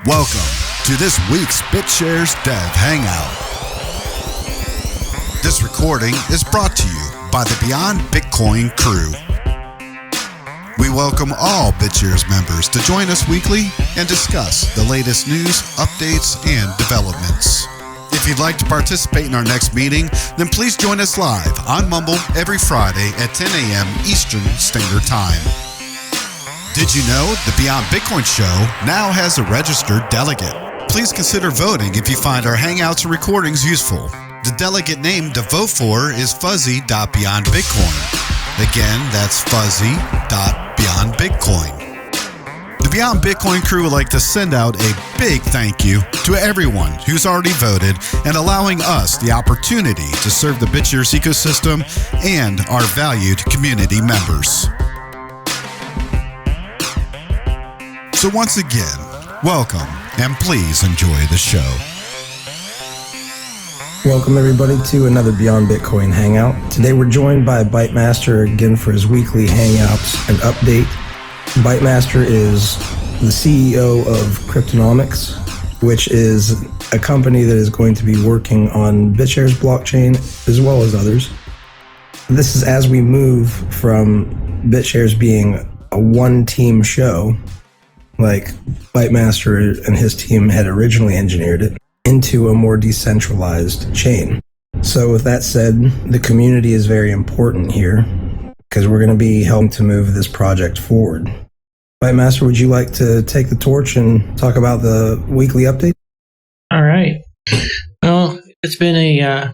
Welcome to this week's BitShares DEV Hangout. This recording is brought to you by the Beyond Bitcoin crew. We welcome all BitShares members to join us weekly and discuss the latest news, updates, and developments. If you'd like to participate in our next meeting, then please join us live on Mumble every Friday at 10 a.m. Eastern Standard Time. Did you know the Beyond Bitcoin show now has a registered delegate? Please consider voting if you find our Hangouts and recordings useful. The delegate name to vote for is fuzzy.beyondbitcoin. Again, that's fuzzy.beyondbitcoin. The Beyond Bitcoin crew would like to send out a big thank you to everyone who's already voted and allowing us the opportunity to serve the BitShares ecosystem and our valued community members. So once again, welcome and please enjoy the show. Welcome everybody to another Beyond Bitcoin Hangout. Today we're joined by Bytemaster again for his weekly Hangouts and update. Bytemaster is the CEO of Cryptonomex, which is a company that is going to be working on BitShares blockchain as well as others. This is as we move from BitShares being a one-team show, like Bytemaster and his team had originally engineered it, into a more decentralized chain. So with that said, the community is very important here because we're going to be helping to move this project forward. Bytemaster, would you like to take the torch and talk about the weekly update? All right. Well, it's been a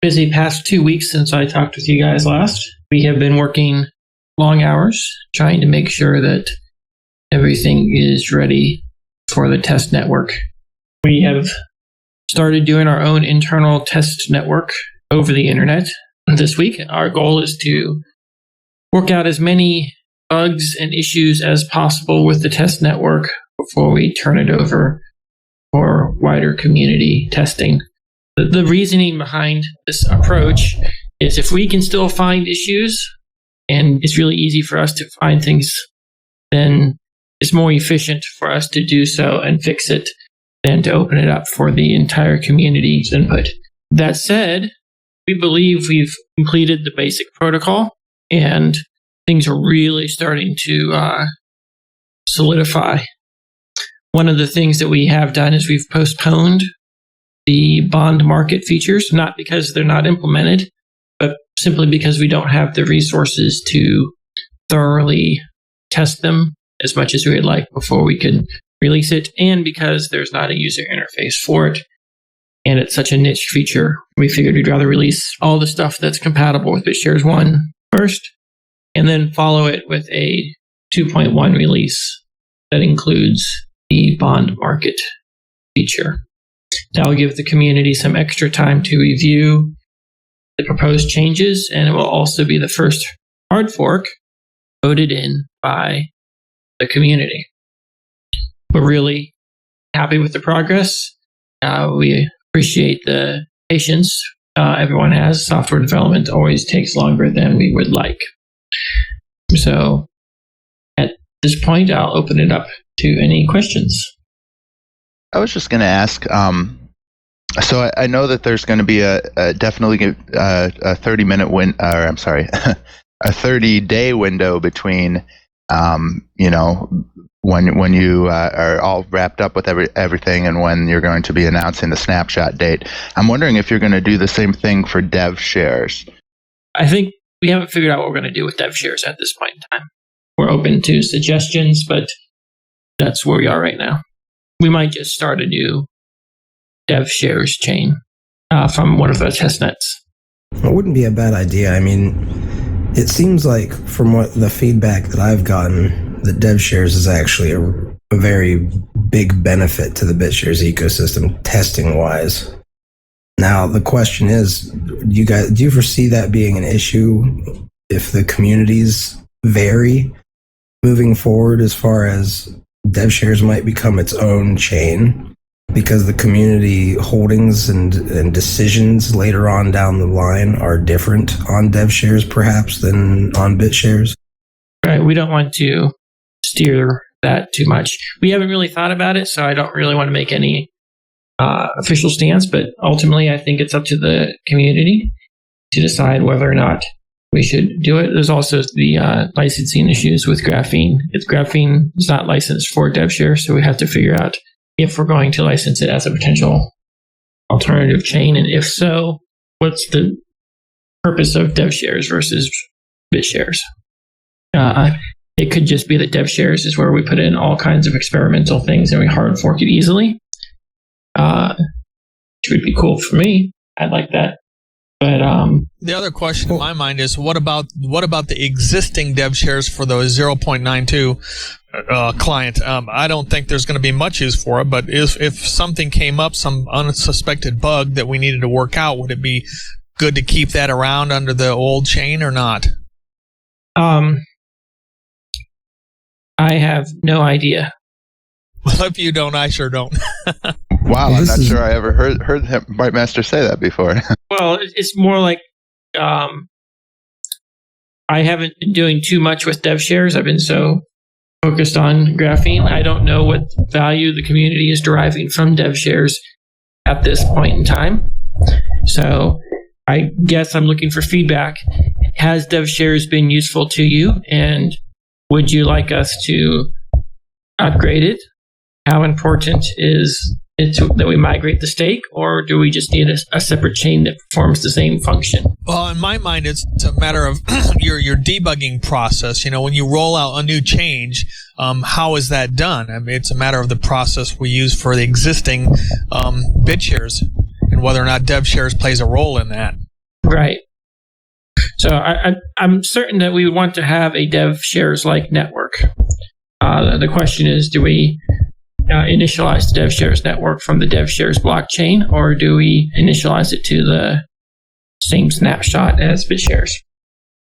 busy past 2 weeks since I talked with you guys last. We have been working long hours trying to make sure that everything is ready for the test network. We have started doing our own internal test network over the internet this week. Our goal is to work out as many bugs and issues as possible with the test network before we turn it over for wider community testing. The reasoning behind this approach is if we can still find issues, and it's really easy for us to find things, then it's more efficient for us to do so and fix it than to open it up for the entire community's input. That said, we believe we've completed the basic protocol and things are really starting to solidify. One of the things that we have done is we've postponed the bond market features, not because they're not implemented, but simply because we don't have the resources to thoroughly test them as much as we would like before we could release it, and because there's not a user interface for it, and it's such a niche feature, we figured we'd rather release all the stuff that's compatible with BitShares 1 first, and then follow it with a 2.1 release that includes the bond market feature. That will give the community some extra time to review the proposed changes, and it will also be the first hard fork voted in by the community. We're really happy with the progress. We appreciate the patience everyone has. Software development always takes longer than we would like. So at this point, I'll open it up to any questions. I was just going to ask, so I know that there's going to be a 30-minute a 30-day window between when you are all wrapped up with everything and when you're going to be announcing the snapshot date. I'm wondering if you're going to do the same thing for DevShares. I think we haven't figured out what we're going to do with DevShares at this point in time. We're open to suggestions, but that's where we are right now. We might just start a new DevShares chain from one of the test nets. It wouldn't be a bad idea. I mean, it seems like from what the feedback that I've gotten, that DevShares is actually a very big benefit to the BitShares ecosystem testing-wise. Now, the question is, do you foresee that being an issue if the communities vary moving forward as far as DevShares might become its own chain? Because the community holdings and decisions later on down the line are different on DevShares perhaps than on BitShares? Right. We don't want to steer that too much. We haven't really thought about it, so I don't really want to make any official stance, but ultimately I think it's up to the community to decide whether or not we should do it. There's also the licensing issues with Graphene. Graphene is not licensed for DevShare, so we have to figure out if we're going to license it as a potential alternative chain, and if so, what's the purpose of DevShares versus BitShares. It could just be that DevShares is where we put in all kinds of experimental things and we hard fork it easily, which would be cool for me. I'd like that. But the other question in my mind is, what about the existing DevShares for the 0.92 client? I don't think there's going to be much use for it, but if something came up, some unsuspected bug that we needed to work out, would it be good to keep that around under the old chain or not? I have no idea. Well, if you don't, I sure don't. Wow, I'm not sure I ever heard Bytemaster say that before. Well, it's more like I haven't been doing too much with DevShares. I've been so focused on Graphene. I don't know what value the community is deriving from DevShares at this point in time. So I guess I'm looking for feedback. Has DevShares been useful to you? And would you like us to upgrade it? How important is it that we migrate the stake, or do we just need a separate chain that performs the same function? Well, in my mind, it's a matter of your debugging process. You know, when you roll out a new change, how is that done? I mean, it's a matter of the process we use for the existing BitShares and whether or not DevShares plays a role in that. Right. So I'm certain that we would want to have a DevShares-like network. The question is, do we initialize the DevShares network from the DevShares blockchain, or do we initialize it to the same snapshot as BitShares?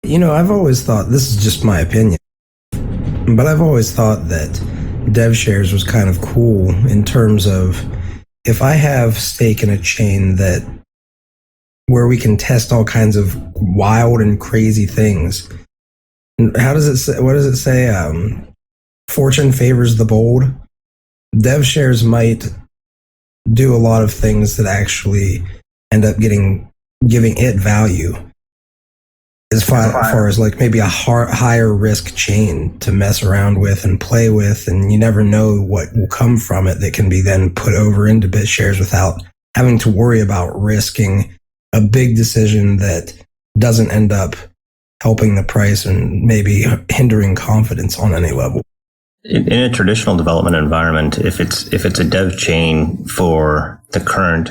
You know, I've always thought, this is just my opinion, but I've always thought that DevShares was kind of cool in terms of, if I have stake in a chain where we can test all kinds of wild and crazy things. How does it say? What does it say? Fortune favors the bold. DevShares might do a lot of things that actually end up giving it value, as far as like maybe a higher risk chain to mess around with and play with, and you never know what will come from it that can be then put over into BitShares without having to worry about risking a big decision that doesn't end up helping the price and maybe hindering confidence on any level. In a traditional development environment, if it's a dev chain for the current,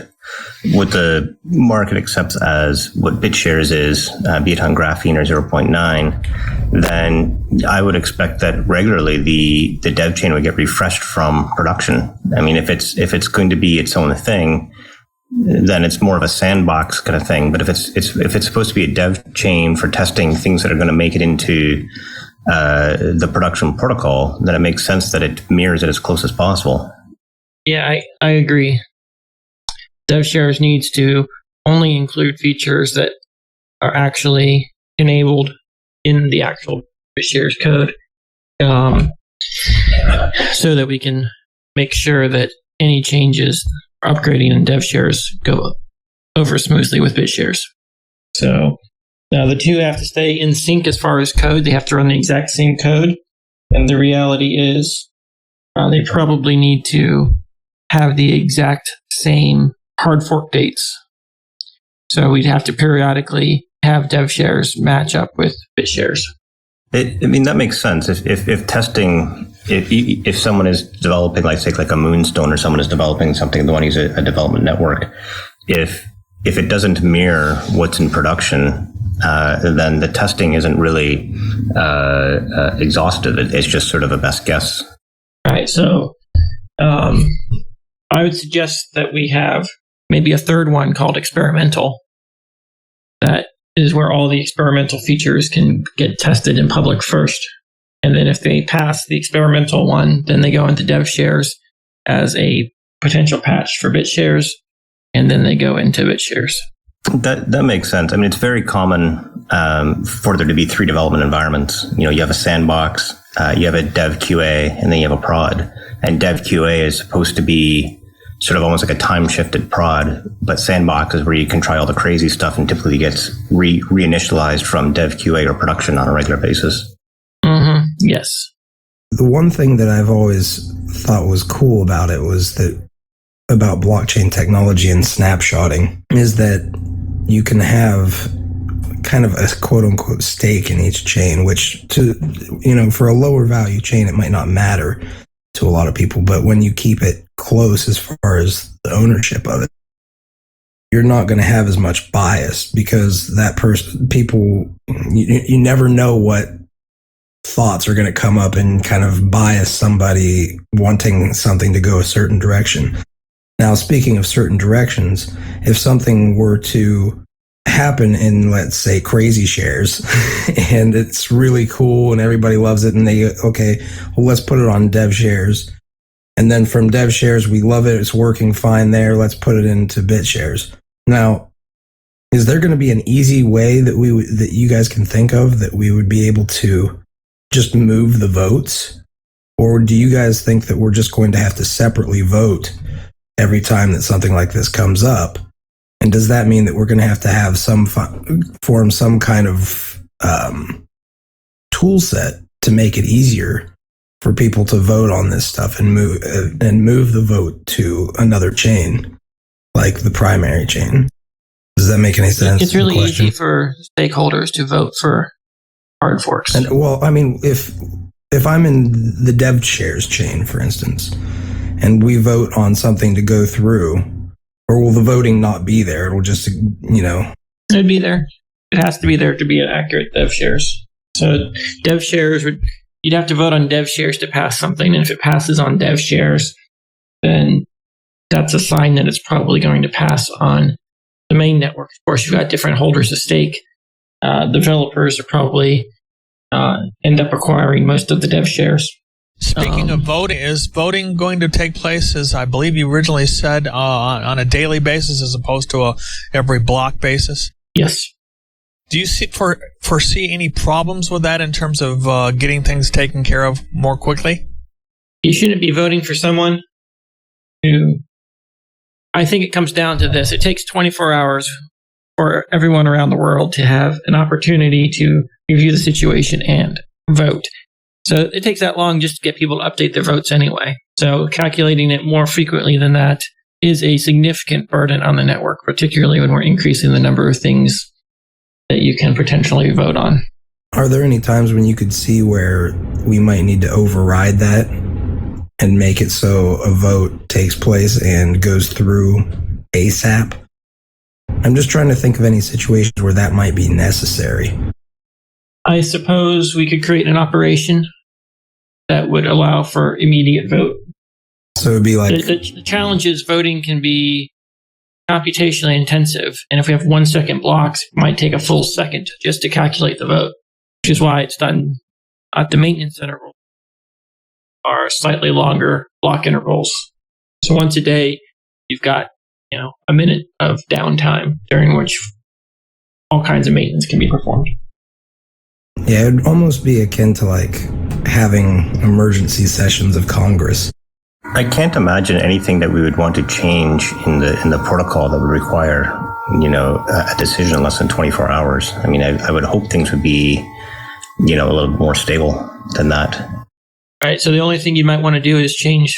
what the market accepts as what BitShares is, be it on Graphene or 0.9, then I would expect that regularly the dev chain would get refreshed from production. I mean, if it's going to be its own thing, then it's more of a sandbox kind of thing. But if it's supposed to be a dev chain for testing things that are going to make it into the production protocol, then it makes sense that it mirrors it as close as possible. Yeah, I agree. DevShares needs to only include features that are actually enabled in the actual BitShares code, so that we can make sure that any changes upgrading in DevShares go over smoothly with BitShares. So now the two have to stay in sync as far as code. They have to run the exact same code. And the reality is they probably need to have the exact same hard fork dates. So we'd have to periodically have DevShares match up with BitShares. I mean, that makes sense. If testing, if someone is developing, like, say, like a Moonstone, or someone is developing something, they want to use a development network, if it doesn't mirror what's in production, then the testing isn't really exhaustive. It's just sort of a best guess. All right. So I would suggest that we have maybe a third one called experimental. That is where all the experimental features can get tested in public first. And then if they pass the experimental one, then they go into DevShares as a potential patch for BitShares, and then they go into BitShares. That makes sense. I mean, it's very common for there to be 3 development environments. You have a sandbox, you have a dev QA, and then you have a prod. And dev QA is supposed to be sort of almost like a time-shifted prod, but sandbox is where you can try all the crazy stuff and typically gets reinitialized from dev QA or production on a regular basis. Mm-hmm. Yes. The one thing that I've always thought was cool about it was that about blockchain technology and snapshotting is that you can have kind of a quote unquote stake in each chain, which for a lower value chain, it might not matter to a lot of people, but when you keep it close as far as the ownership of it, you're not going to have as much bias because you never know what thoughts are going to come up and kind of bias somebody wanting something to go a certain direction. Now, speaking of certain directions, if something were to happen in, let's say, crazy shares, and it's really cool and everybody loves it, and let's put it on dev shares. And then from dev shares, we love it, it's working fine there, let's put it into BitShares. Now, is there going to be an easy way that you guys can think of that we would be able to just move the votes? Or do you guys think that we're just going to have to separately vote every time that something like this comes up? And does that mean that we're going to have form some kind of tool set to make it easier for people to vote on this stuff and move the vote to another chain, like the primary chain? Does that make any sense? It's really easy for stakeholders to vote for hard forks. And well, I mean, if I'm in the dev shares chain, for instance, and we vote on something to go through, or will the voting not be there? It'll just, It'd be there. It has to be there to be an accurate dev shares. So dev shares, you'd have to vote on dev shares to pass something. And if it passes on dev shares, then that's a sign that it's probably going to pass on the main network. Of course, you've got different holders of stake. Developers are probably end up acquiring most of the dev shares. Speaking of voting, is voting going to take place, as I believe you originally said, on a daily basis as opposed to every block basis? Yes. Do you foresee any problems with that in terms of getting things taken care of more quickly? You shouldn't be voting for someone who... I think it comes down to this. It takes 24 hours for everyone around the world to have an opportunity to review the situation and vote. So it takes that long just to get people to update their votes anyway. So calculating it more frequently than that is a significant burden on the network, particularly when we're increasing the number of things that you can potentially vote on. Are there any times when you could see where we might need to override that and make it so a vote takes place and goes through ASAP? I'm just trying to think of any situations where that might be necessary. I suppose we could create an operation that would allow for immediate vote. So it would be like... The challenge is voting can be computationally intensive, and if we have 1 second blocks, it might take a full second just to calculate the vote, which is why it's done at the maintenance interval are slightly longer block intervals. So once a day, you've got a minute of downtime during which all kinds of maintenance can be performed. Yeah, it would almost be akin to like having emergency sessions of Congress. I can't imagine anything that we would want to change in the protocol that would require, a decision in less than 24 hours. I mean, I would hope things would be, a little more stable than that. All right. So the only thing you might want to do is change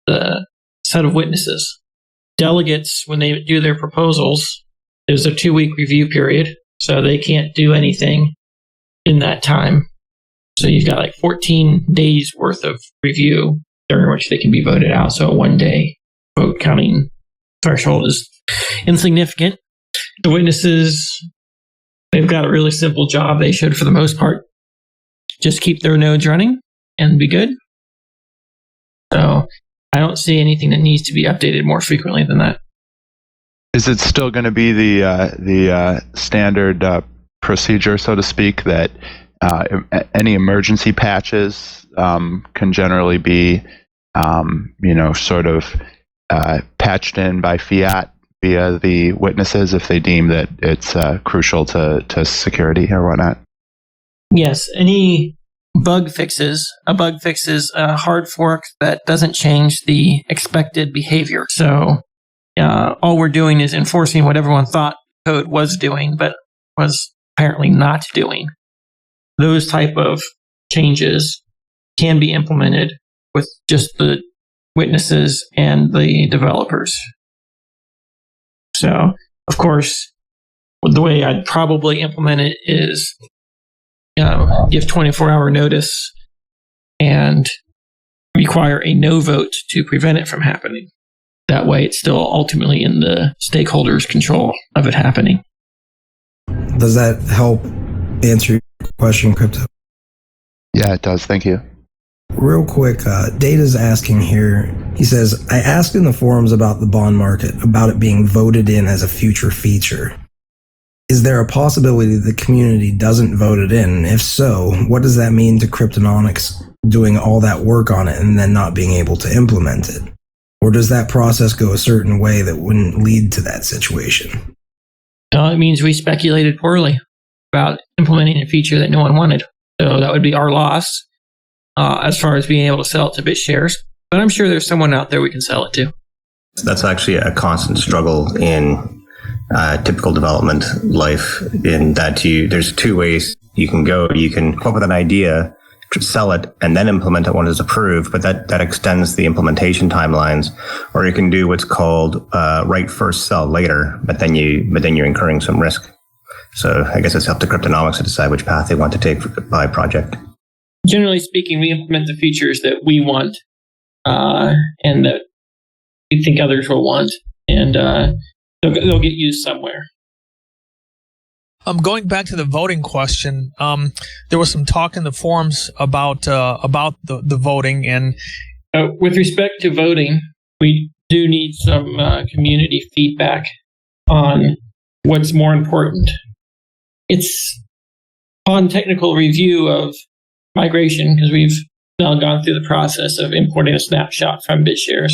the set of witnesses. Delegates, when they do their proposals, there's a 2-week review period, so they can't do anything in that time. So you've got like 14 days worth of review during which they can be voted out. So a 1-day vote counting threshold is insignificant. The witnesses, they've got a really simple job. They should, for the most part, just keep their nodes running and be good. So I don't see anything that needs to be updated more frequently than that. Is it still going to be the standard procedure, so to speak, that any emergency patches can generally be, patched in by fiat via the witnesses if they deem that it's crucial to security or whatnot? Yes, any bug fixes. A bug fix is a hard fork that doesn't change the expected behavior. So all we're doing is enforcing what everyone thought code was doing, but was apparently not doing. Those type of changes can be implemented with just the witnesses and the developers. So, of course, the way I'd probably implement it is give 24-hour notice and require a no vote to prevent it from happening. That way, it's still ultimately in the stakeholders' control of it happening. Does that help answer your question, Crypto? Yeah, it does. Thank you. Real quick, Data's asking here. He says, I asked in the forums about the bond market, about it being voted in as a future feature. Is there a possibility the community doesn't vote it in? If so, what does that mean to Cryptonomics doing all that work on it and then not being able to implement it? Or does that process go a certain way that wouldn't lead to that situation? It means we speculated poorly about implementing a feature that no one wanted. So that would be our loss as far as being able to sell it to BitShares. But I'm sure there's someone out there we can sell it to. That's actually a constant struggle in typical development life, in that there's two ways you can go. You can come up with an idea, sell it, and then implement it when it's approved, but that extends the implementation timelines. Or you can do what's called write first, sell later, but then you're incurring some risk. So I guess it's up to Cryptonomics to decide which path they want to take by project. Generally speaking, we implement the features that we want and that we think others will want, and they'll get used somewhere. Going back to the voting question, there was some talk in the forums about the voting, and with respect to voting, we do need some community feedback on what's more important. It's on technical review of migration, because we've now gone through the process of importing a snapshot from BitShares.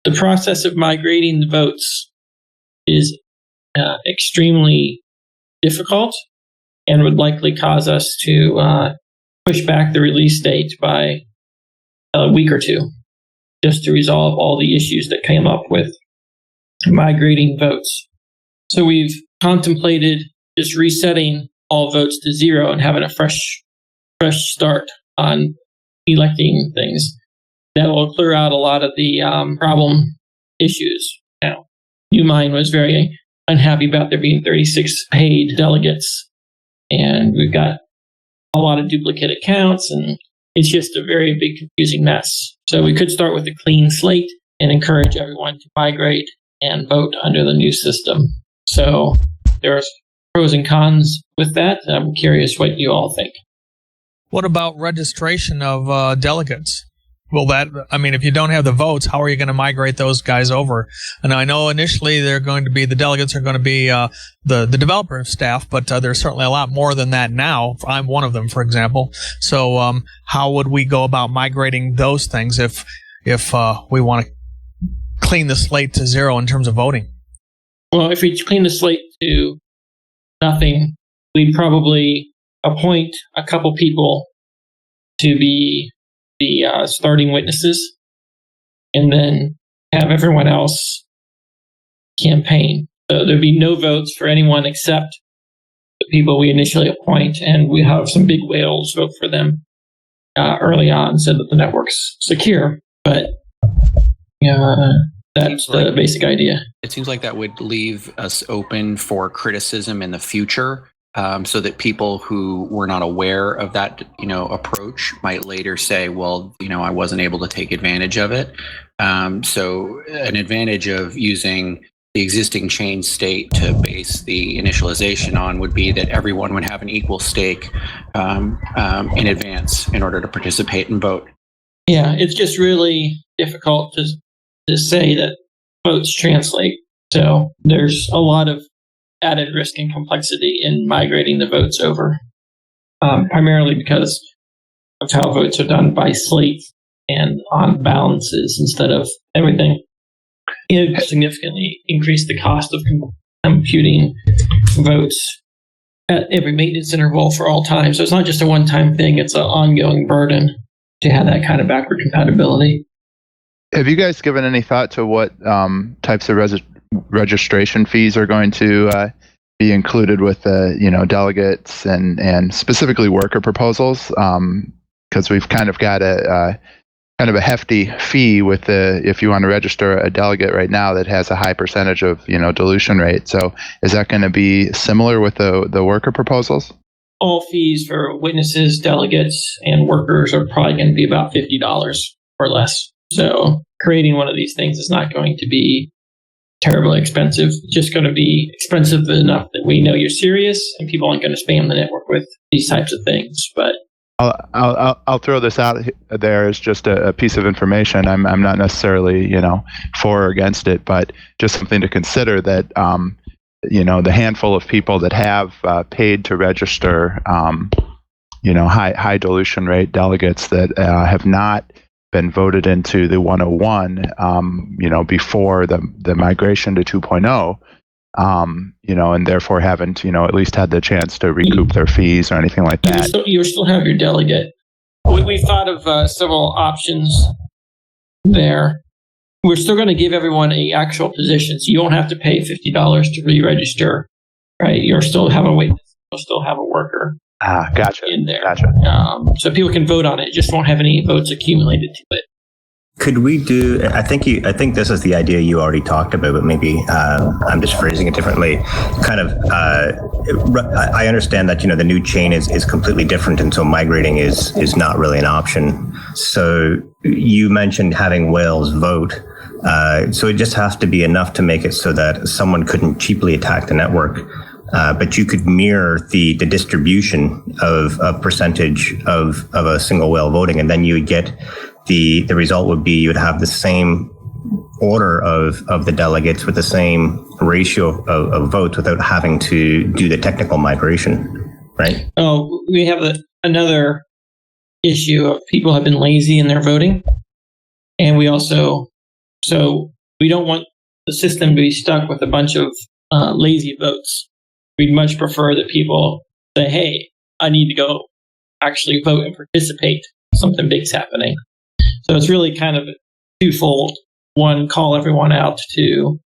The process of migrating the votes is extremely difficult and would likely cause us to push back the release date by a week or two, just to resolve all the issues that came up with migrating votes. So we've contemplated just resetting all votes to 0 and having a fresh start on electing things. That will clear out a lot of the problem issues. Now, Newmine was very unhappy about there being 36 paid delegates, and we've got a lot of duplicate accounts, and it's just a very big confusing mess. So we could start with a clean slate and encourage everyone to migrate and vote under the new system. So there's pros and cons with that. I'm curious what you all think. What about registration of delegates? Well, if you don't have the votes, how are you going to migrate those guys over? And I know initially the delegates are going to be the developer staff, but there's certainly a lot more than that now. I'm one of them, for example. So how would we go about migrating those things if we want to clean the slate to 0 in terms of voting? Well, if we clean the slate to nothing, we'd probably appoint a couple people to be the starting witnesses, and then have everyone else campaign. So there'd be no votes for anyone except the people we initially appoint, and we have some big whales vote for them early on so that the network's secure. But that's the basic idea. It seems like that would leave us open for criticism in the future, so that people who were not aware of that, approach might later say, well, I wasn't able to take advantage of it. So an advantage of using the existing chain state to base the initialization on would be that everyone would have an equal stake in advance in order to participate and vote. Yeah, it's just really difficult to say that votes translate. So there's a lot of added risk and complexity in migrating the votes over, primarily because of how votes are done by slate and on balances instead of everything. it would significantly increase the cost of computing votes at every maintenance interval for all time. So it's not just a one-time thing, it's an ongoing burden to have that kind of backward compatibility. Have you guys given any thought to what types of registration fees are going to be included with the delegates and specifically worker proposals? Because we've kind of got a hefty fee with if you want to register a delegate right now that has a high percentage of dilution rate. So is that going to be similar with the worker proposals? All fees for witnesses, delegates, and workers are probably going to be about $50 or less. So creating one of these things is not going to be terribly expensive. It's just going to be expensive enough that we know you're serious and people aren't going to spam the network with these types of things. But I'll throw this out there as just a piece of information. I'm not necessarily for or against it, but just something to consider that the handful of people that have paid to register high dilution rate delegates that have not been voted into the 101 before the migration to 2.0 and therefore haven't at least had the chance to recoup their fees or anything like that. You still have your delegate. We've thought of several options there. We're still going to give everyone an actual position, so you won't have to pay $50 to re-register, right? You'll still have a witness. You'll still have a worker. Gotcha. In there. Gotcha. So people can vote on it. Just won't have any votes accumulated to it. Could we do? I think this is the idea you already talked about, but maybe I'm just phrasing it differently. Kind of, I understand that the new chain is completely different, and so migrating is not really an option. So you mentioned having whales vote. So it just has to be enough to make it so that someone couldn't cheaply attack the network. But you could mirror the distribution of percentage of a single whale voting, and then you would get the result would be you would have the same order of the delegates with the same ratio of votes without having to do the technical migration, right? Oh, we have another issue of people have been lazy in their voting, and we don't want the system to be stuck with a bunch of lazy votes. We'd much prefer that people say, hey, I need to go actually vote and participate. Something big's happening. So it's really kind of twofold. One, call everyone out to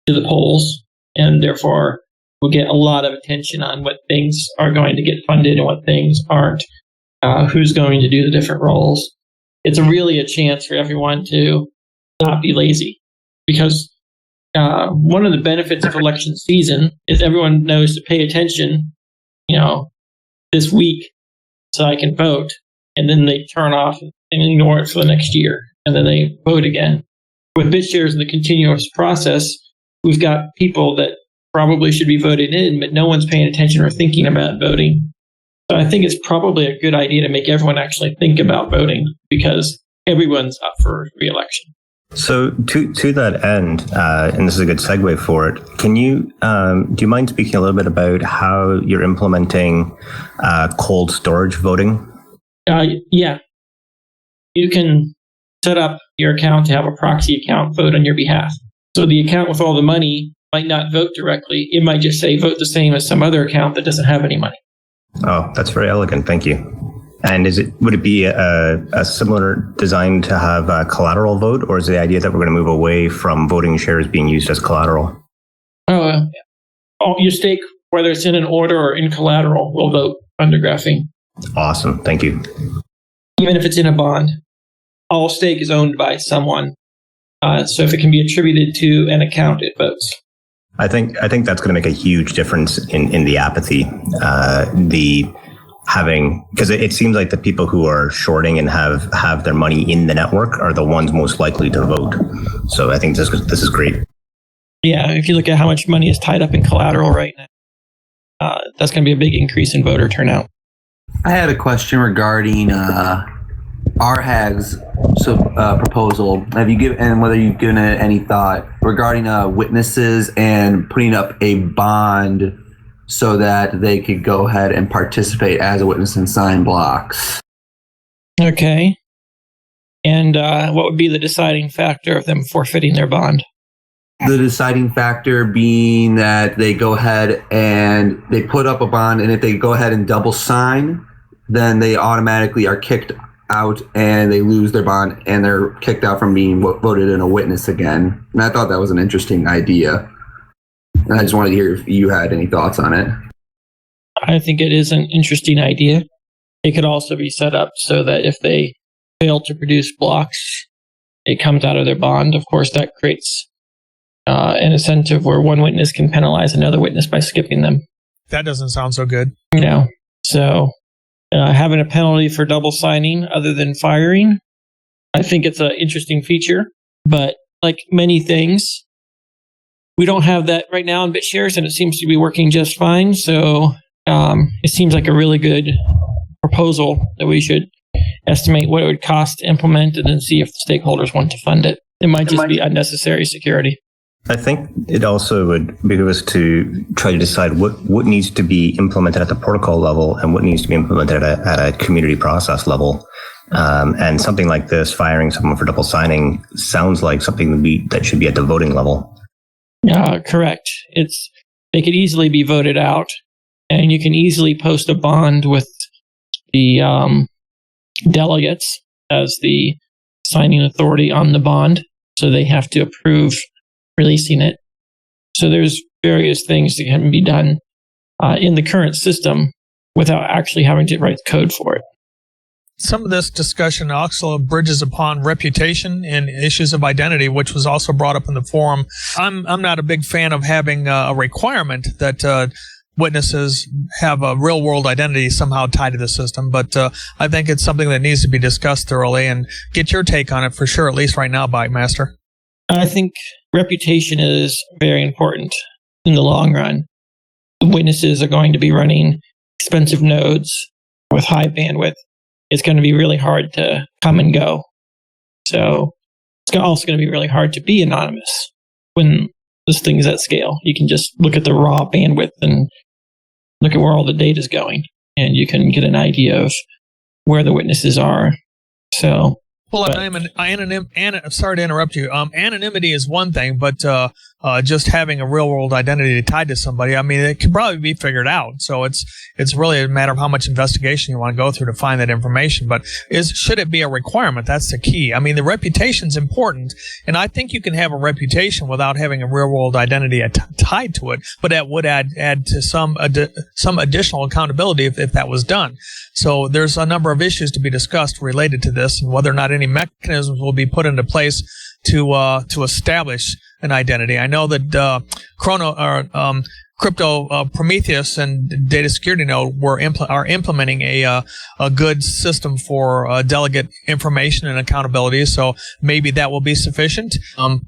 the polls, and therefore we'll get a lot of attention on what things are going to get funded and what things aren't, who's going to do the different roles. It's really a chance for everyone to not be lazy, because one of the benefits of election season is everyone knows to pay attention, this week so I can vote, and then they turn off and ignore it for the next year, and then they vote again. With BitShares and the continuous process, we've got people that probably should be voted in, but no one's paying attention or thinking about voting. So I think it's probably a good idea to make everyone actually think about voting, because everyone's up for re-election. So to that end, and this is a good segue for it, can you do you mind speaking a little bit about how you're implementing cold storage voting? Yeah. You can set up your account to have a proxy account vote on your behalf. So the account with all the money might not vote directly. It might just say vote the same as some other account that doesn't have any money. Oh, that's very elegant. Thank you. And would it be a similar design to have a collateral vote, or is the idea that we're going to move away from voting shares being used as collateral? Your stake, whether it's in an order or in collateral, will vote under graphene. Awesome. Thank you. Even if it's in a bond, all stake is owned by someone. So if it can be attributed to an account, it votes. I think that's going to make a huge difference in the apathy. Because it seems like the people who are shorting and have their money in the network are the ones most likely to vote. So I think this is great. Yeah, if you look at how much money is tied up in collateral right now, that's going to be a big increase in voter turnout. I had a question regarding RHAG's proposal. Have you given, whether you've given it any thought regarding witnesses and putting up a bond so that they could go ahead and participate as a witness and sign blocks? Okay. And what would be the deciding factor of them forfeiting their bond? The deciding factor being that they go ahead and they put up a bond, and if they go ahead and double sign, then they automatically are kicked out and they lose their bond and they're kicked out from being voted in a witness again. And I thought that was an interesting idea. And I just wanted to hear if you had any thoughts on it. I think it is an interesting idea. It could also be set up so that if they fail to produce blocks, it comes out of their bond. Of course, that creates an incentive where one witness can penalize another witness by skipping them. That doesn't sound so good. So having a penalty for double signing other than firing, I think it's an interesting feature. But like many things, we don't have that right now in BitShares, and it seems to be working just fine. So it seems like a really good proposal that we should estimate what it would cost to implement and then see if the stakeholders want to fund it. It might just be unnecessary security. I think it also would be good to try to decide what needs to be implemented at the protocol level and what needs to be implemented at a community process level. And something like this, firing someone for double signing, sounds like something that should be at the voting level. Correct. They could easily be voted out, and you can easily post a bond with the delegates as the signing authority on the bond, so they have to approve releasing it. So there's various things that can be done in the current system without actually having to write the code for it. Some of this discussion also bridges upon reputation and issues of identity, which was also brought up in the forum. I'm not a big fan of having a requirement that witnesses have a real-world identity somehow tied to the system, but I think it's something that needs to be discussed thoroughly, and get your take on it for sure, at least right now, Bytemaster. I think reputation is very important in the long run. The witnesses are going to be running expensive nodes with high bandwidth. It's going to be really hard to come and go. So it's also going to be really hard to be anonymous when this thing is at scale. You can just look at the raw bandwidth and look at where all the data is going, and you can get an idea of where the witnesses are. So, sorry to interrupt you. Anonymity is one thing, but just having a real-world identity tied to somebody, I mean, it can probably be figured out. So it's really a matter of how much investigation you want to go through to find that information. But should it be a requirement? That's the key. I mean, the reputation's important, and I think you can have a reputation without having a real-world identity tied to it. But that would add to some additional accountability if that was done. So there's a number of issues to be discussed related to this, and whether or not any mechanisms will be put into place to establish an identity. I know that Crypto Prometheus and Data Security Node are implementing a good system for delegate information and accountability. So maybe that will be sufficient.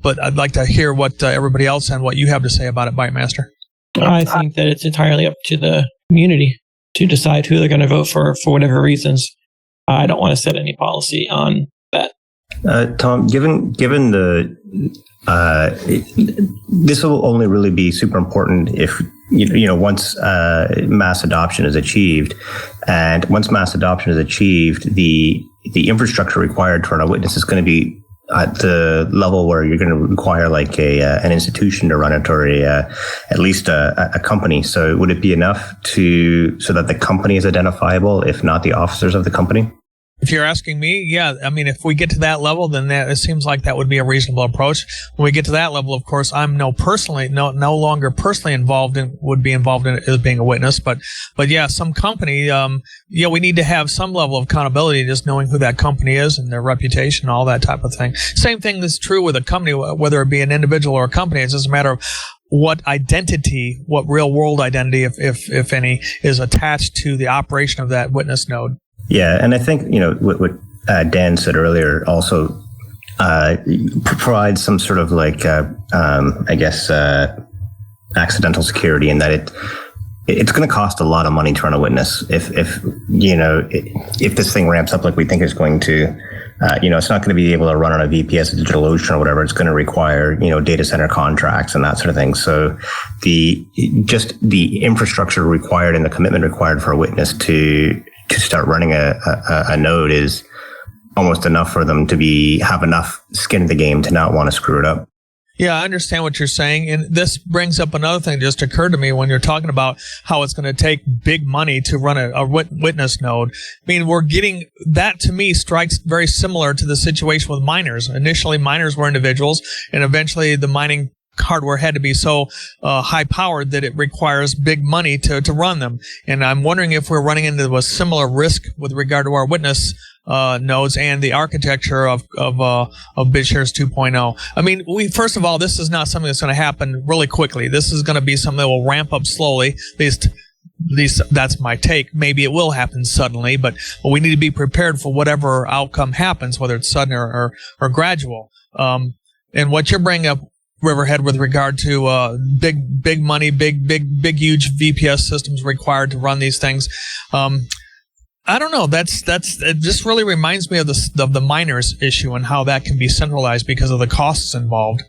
But I'd like to hear what everybody else and what you have to say about it, Bytemaster. I think that it's entirely up to the community to decide who they're going to vote for whatever reasons. I don't want to set any policy on that. Tom, given the this will only really be super important if once mass adoption is achieved, and once mass adoption is achieved, the infrastructure required to run a witness is going to be at the level where you're going to require like an institution to run it, or at least a company. So would it be enough so that the company is identifiable, if not the officers of the company? If you're asking me, yeah, I mean, if we get to that level, then it seems like that would be a reasonable approach. When we get to that level, of course, I'm no longer personally involved in it as being a witness, but yeah, some company, we need to have some level of accountability, just knowing who that company is and their reputation, all that type of thing. Same thing is true with a company, whether it be an individual or a company. It's just a matter of what real world identity, if any, is attached to the operation of that witness node. Yeah, and I think what Dan said earlier also provides some sort of like accidental security in that it's going to cost a lot of money to run a witness if this thing ramps up like we think it's going to. It's not going to be able to run on a VPS, a DigitalOcean, or whatever. It's going to require data center contracts and that sort of thing. So the infrastructure required and the commitment required for a witness to start running a node is almost enough for them to have enough skin in the game to not want to screw it up. Yeah, I understand what you're saying. And this brings up another thing that just occurred to me when you're talking about how it's going to take big money to run a witness node. I mean, we're getting that, to me, strikes very similar to the situation with miners. Initially, miners were individuals, and eventually the mining hardware had to be so high powered that it requires big money to run them. And I'm wondering if we're running into a similar risk with regard to our witness nodes and the architecture of BitShares 2.0. I mean, first of all, this is not something that's going to happen really quickly. This is going to be something that will ramp up slowly. At least that's my take. Maybe it will happen suddenly, but we need to be prepared for whatever outcome happens, whether it's sudden or gradual. And what you're bringing up, Riverhead, with regard to big money, big huge VPS systems required to run these things. I don't know. It just really reminds me of the miners issue and how that can be centralized because of the costs involved.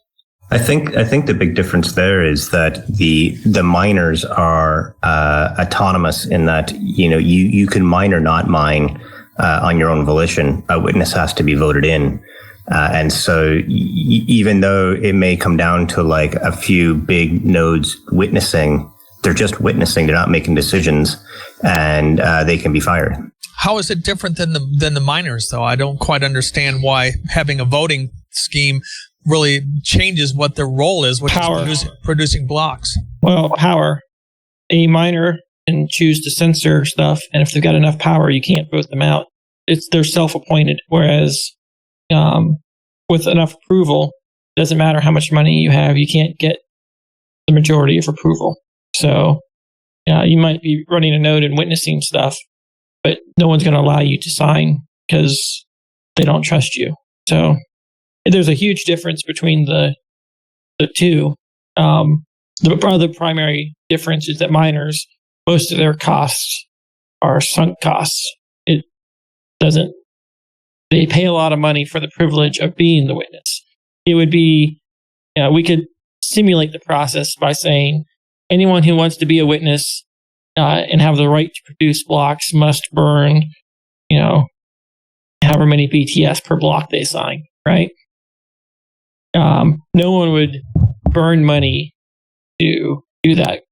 I think the big difference there is that the miners are autonomous in that you can mine or not mine on your own volition. A witness has to be voted in. And so even though it may come down to like a few big nodes witnessing, they're just witnessing. They're not making decisions, and they can be fired. How is it different than the miners, though? I don't quite understand why having a voting scheme really changes what their role is, which is producing blocks. Well, power. A miner can choose to censor stuff, and if they've got enough power, you can't vote them out. They're self-appointed, whereas with enough approval, doesn't matter how much money you have, you can't get the majority of approval. So you might be running a node and witnessing stuff, but no one's going to allow you to sign because they don't trust you. So there's a huge difference between the two. The primary difference is that miners, most of their costs are sunk costs. They pay a lot of money for the privilege of being the witness. It would be, we could simulate the process by saying anyone who wants to be a witness and have the right to produce blocks must burn, however many BTS per block they sign, right? No one would burn money to do that.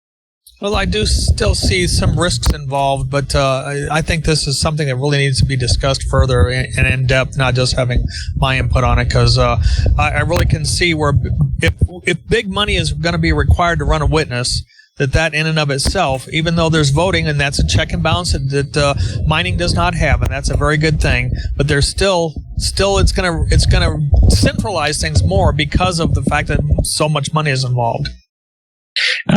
Well, I do still see some risks involved, but I think this is something that really needs to be discussed further and in depth, not just having my input on it, because I really can see where if big money is going to be required to run a witness, that in and of itself, even though there's voting and that's a check and balance that mining does not have, and that's a very good thing, but there's still it's gonna centralize things more because of the fact that so much money is involved.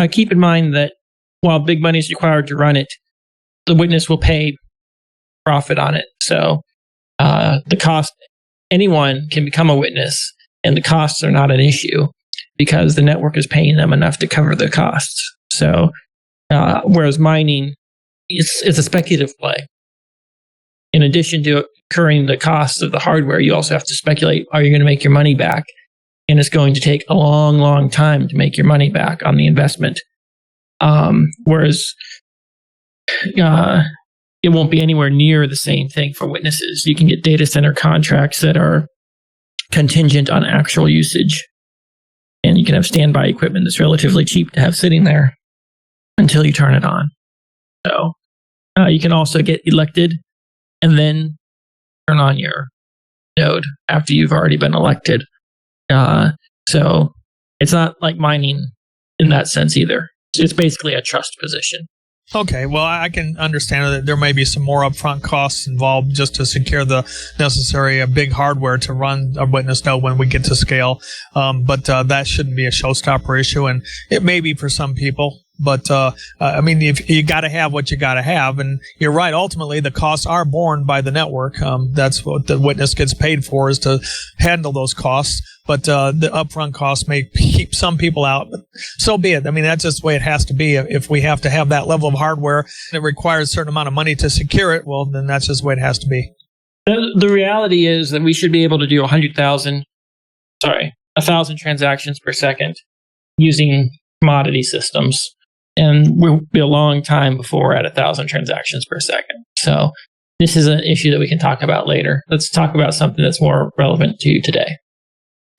Keep in mind that while big money is required to run it, the witness will pay profit on it. So the cost, anyone can become a witness, and the costs are not an issue because the network is paying them enough to cover the costs. So whereas mining, it's a speculative play. In addition to incurring the costs of the hardware, you also have to speculate, are you going to make your money back? And it's going to take a long, long time to make your money back on the investment. Whereas it won't be anywhere near the same thing for witnesses. You can get data center contracts that are contingent on actual usage. And you can have standby equipment that's relatively cheap to have sitting there until you turn it on. So you can also get elected and then turn on your node after you've already been elected. So it's not like mining in that sense either. It's basically a trust position. Okay, well, I can understand that there may be some more upfront costs involved just to secure the necessary big hardware to run a witness node when we get to scale. But that shouldn't be a showstopper issue, and it may be for some people. But I mean, if you got to have what you got to have, and you're right. Ultimately, the costs are borne by the network. That's what the witness gets paid for, is to handle those costs. But the upfront costs may keep some people out. But so be it. I mean, that's just the way it has to be. If we have to have that level of hardware and it requires a certain amount of money to secure it, well, then that's just the way it has to be. The reality is that we should be able to do 1,000 transactions per second using commodity systems. And we'll be a long time before we're at 1,000 transactions per second. So this is an issue that we can talk about later. Let's talk about something that's more relevant to you today.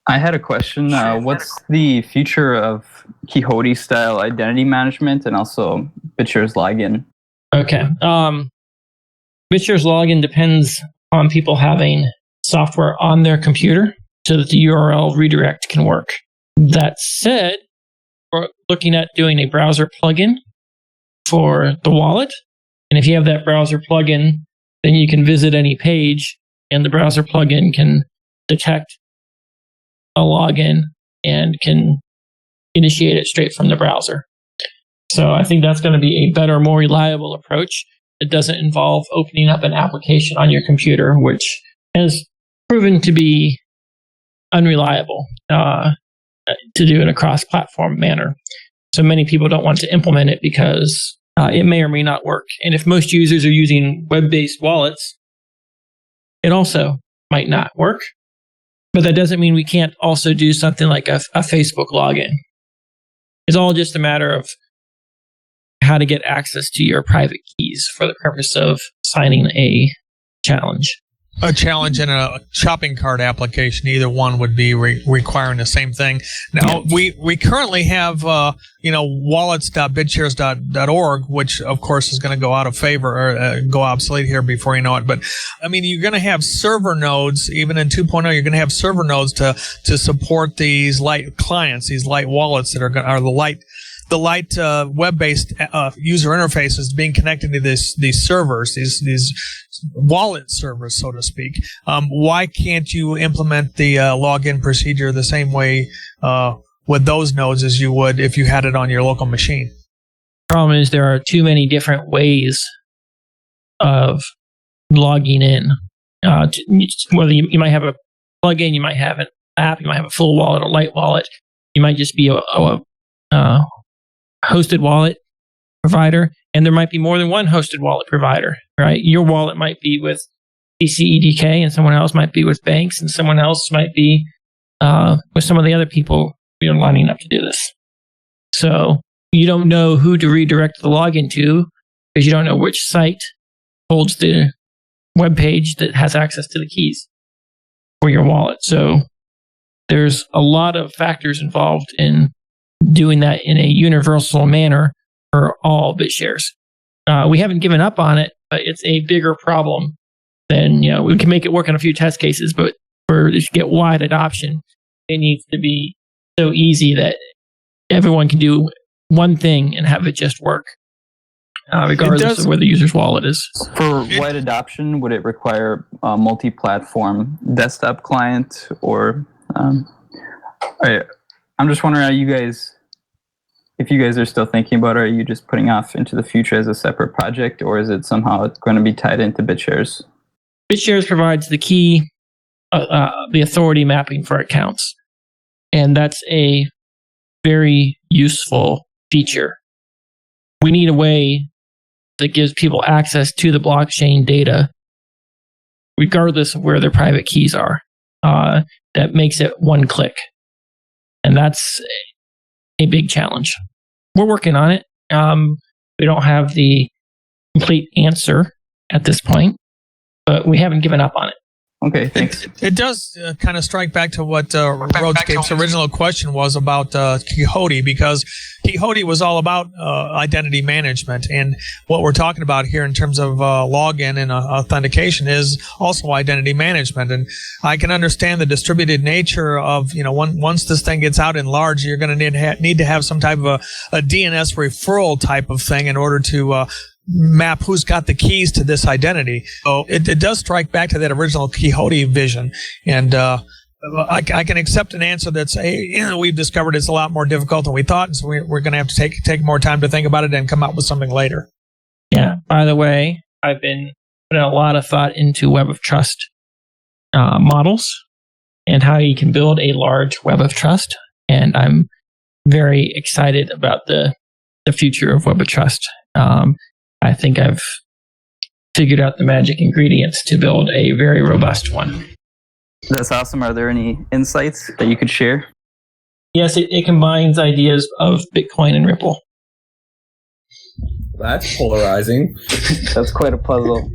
I had a question. What's the future of Quixote style identity management and also BitShares login? Okay. BitShares login depends on people having software on their computer so that the URL redirect can work. That said, we're looking at doing a browser plugin for the wallet. And if you have that browser plugin, then you can visit any page and the browser plugin can detect a login and can initiate it straight from the browser. So I think that's going to be a better, more reliable approach. It doesn't involve opening up an application on your computer, which has proven to be unreliable to do in a cross-platform manner. So many people don't want to implement it because it may or may not work. And if most users are using web-based wallets, it also might not work. But that doesn't mean we can't also do something like a Facebook login. It's all just a matter of how to get access to your private keys for the purpose of signing a challenge. A challenge and a shopping cart application, either one would be requiring the same thing. Now, we currently have, wallets.bitshares.org, which of course is going to go out of favor or go obsolete here before you know it. But I mean, you're going to have server nodes, even in 2.0, you're going to have server nodes to support these light clients, these light wallets that are the light web-based user interfaces being connected to these servers, these wallet servers, so to speak. Why can't you implement the login procedure the same way with those nodes as you would if you had it on your local machine? The problem is there are too many different ways of logging in. Whether you might have a plugin, you might have an app, you might have a full wallet, a light wallet, you might just be a hosted wallet provider, and there might be more than one hosted wallet provider, right? Your wallet might be with CCEDK, and someone else might be with banks, and someone else might be with some of the other people you're lining up to do this. So you don't know who to redirect the login to because you don't know which site holds the web page that has access to the keys for your wallet. So there's a lot of factors involved in doing that in a universal manner for all BitShares. We haven't given up on it, but it's a bigger problem than, we can make it work in a few test cases, but for to get wide adoption, it needs to be so easy that everyone can do one thing and have it just work, regardless of where the user's wallet is. For wide adoption, would it require a multi-platform desktop client or... I'm just wondering, if you guys are still thinking about it, are you just putting off into the future as a separate project, or is it somehow going to be tied into BitShares? BitShares provides the key, the authority mapping for accounts. And that's a very useful feature. We need a way that gives people access to the blockchain data, regardless of where their private keys are. That makes it one click. And that's a big challenge. We're working on it. We don't have the complete answer at this point, but we haven't given up on it. Okay, thanks. It does kind of strike back to what Roadscape's original question was about Quixote, because Quixote was all about identity management, and what we're talking about here in terms of login and authentication is also identity management. And I can understand the distributed nature of, once this thing gets out in large, you're going to need to have some type of a DNS referral type of thing in order to map who's got the keys to this identity. So it does strike back to that original Quixote vision. And I can accept an answer that's, we've discovered it's a lot more difficult than we thought, and so we're going to have to take more time to think about it and come up with something later. Yeah. By the way, I've been putting a lot of thought into web of trust models and how you can build a large web of trust. And I'm very excited about the future of web of trust. I think I've figured out the magic ingredients to build a very robust one. That's awesome. Are there any insights that you could share? Yes, it combines ideas of Bitcoin and Ripple. That's polarizing. That's quite a puzzle.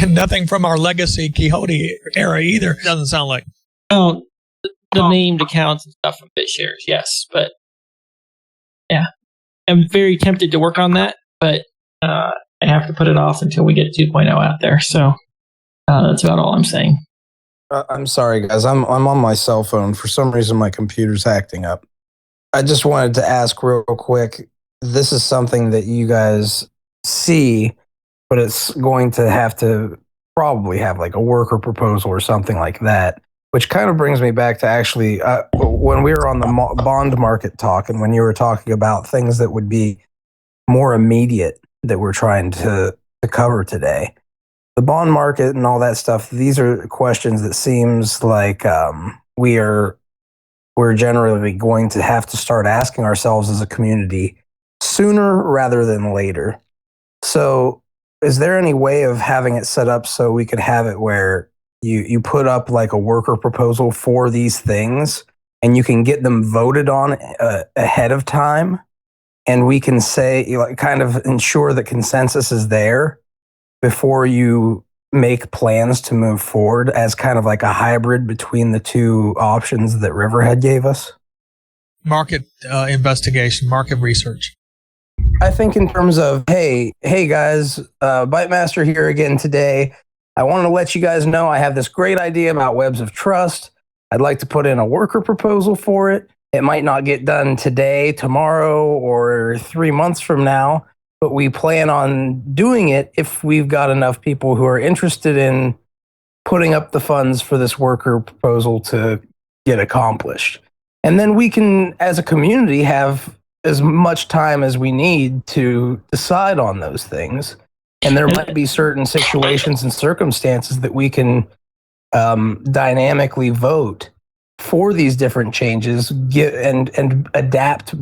And nothing from our legacy Quixote era either, doesn't sound like. Oh, the named accounts and stuff from BitShares, yes. But yeah, I'm very tempted to work on that, but I have to put it off until we get 2.0 out there. So that's about all I'm saying. I'm sorry, guys. I'm on my cell phone. For some reason, my computer's acting up. I just wanted to ask real quick. This is something that you guys see, but it's going to have to probably have like a worker proposal or something like that. Which kind of brings me back to actually when we were on the bond market talk, and when you were talking about things that would be more immediate that we're trying to cover today. The bond market and all that stuff, these are questions that seems like we're generally going to have to start asking ourselves as a community sooner rather than later. So is there any way of having it set up so we could have it where you put up like a worker proposal for these things and you can get them voted on ahead of time, and we can say, like, kind of ensure that consensus is there before you make plans to move forward, as kind of like a hybrid between the two options that Riverhead gave us? Market investigation, market research. I think in terms of, hey guys, Bytemaster here again today. I want to let you guys know I have this great idea about webs of trust. I'd like to put in a worker proposal for it. It might not get done today, tomorrow, or 3 months from now, but we plan on doing it if we've got enough people who are interested in putting up the funds for this worker proposal to get accomplished. And then we can, as a community, have as much time as we need to decide on those things. And there might be certain situations and circumstances that we can dynamically vote for these different changes, and adapt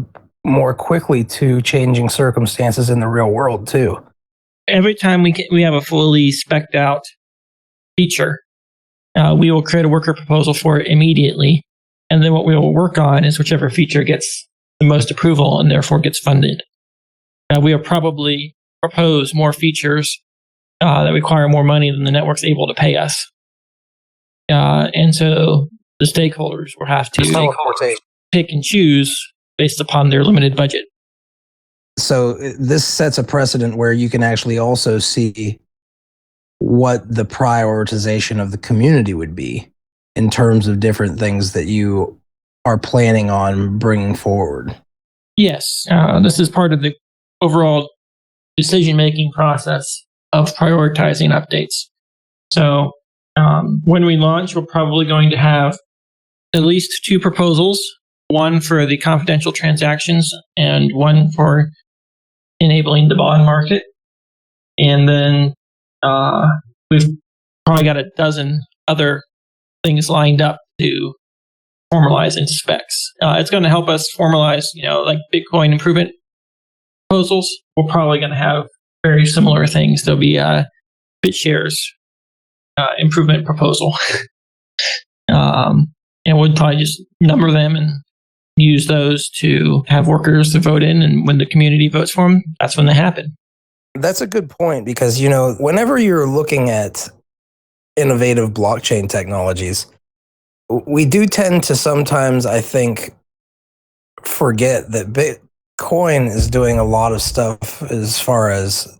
more quickly to changing circumstances in the real world too. Every time we have a fully spec'd out feature, we will create a worker proposal for it immediately. And then what we will work on is whichever feature gets the most approval and therefore gets funded. We will probably propose more features that require more money than the network's able to pay us. And so the stakeholders will have to pick and choose based upon their limited budget. So this sets a precedent where you can actually also see what the prioritization of the community would be in terms of different things that you are planning on bringing forward. Yes, this is part of the overall decision-making process of prioritizing updates. So when we launch, we're probably going to have at least 2 proposals, one for the confidential transactions and one for enabling the bond market. And then we've probably got a dozen other things lined up to formalize into specs. It's going to help us formalize, like Bitcoin improvement proposals. We're probably going to have very similar things. There'll be a BitShares improvement proposal. And we'll probably just number them and use those to have workers to vote in. And when the community votes for them, that's when they happen. That's a good point, because, whenever you're looking at innovative blockchain technologies, we do tend to sometimes, I think, forget that Bitcoin is doing a lot of stuff as far as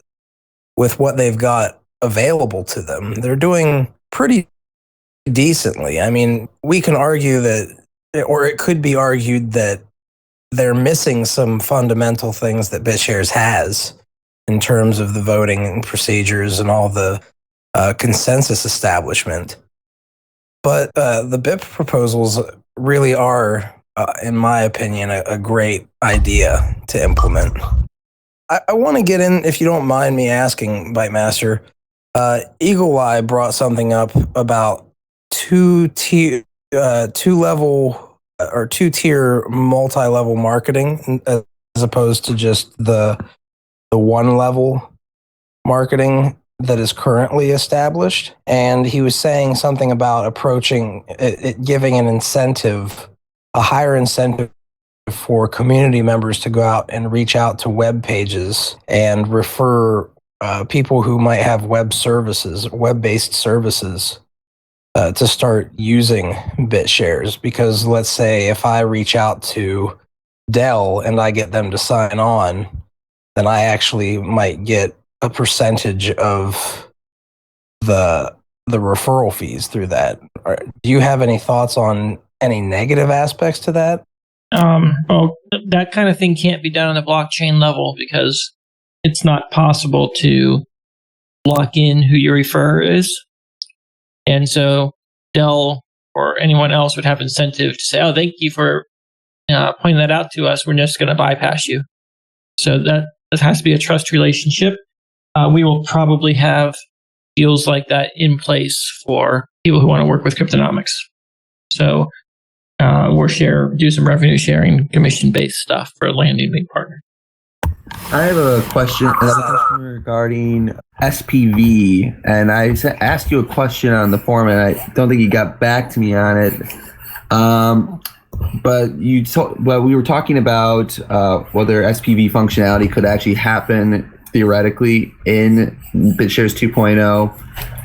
with what they've got available to them. They're doing pretty decently. I mean, we can argue that, or it could be argued that they're missing some fundamental things that BitShares has in terms of the voting procedures and all the consensus establishment. But the BIP proposals really are, in my opinion, a great idea to implement. I want to get in, if you don't mind me asking, Bytemaster. Eagle Eye brought something up about two-tier multi-level marketing as opposed to just the one-level marketing that is currently established. And he was saying something about approaching it, giving an incentive, a higher incentive for community members to go out and reach out to web pages and refer people who might have web-based services to start using BitShares? Because let's say if I reach out to Dell and I get them to sign on, then I actually might get a percentage of the referral fees through that. Do you have any thoughts on any negative aspects to that? Well, that kind of thing can't be done on the blockchain level because it's not possible to lock in who your referrer is. And so Dell or anyone else would have incentive to say, oh, thank you for pointing that out to us. We're just going to bypass you. So that has to be a trust relationship. We will probably have deals like that in place for people who want to work with Cryptonomex. So we'll do some revenue sharing, commission-based stuff for a landing big partner. I have a question regarding SPV, and I asked you a question on the forum, and I don't think you got back to me on it. But we were talking about whether SPV functionality could actually happen theoretically in BitShares 2.0,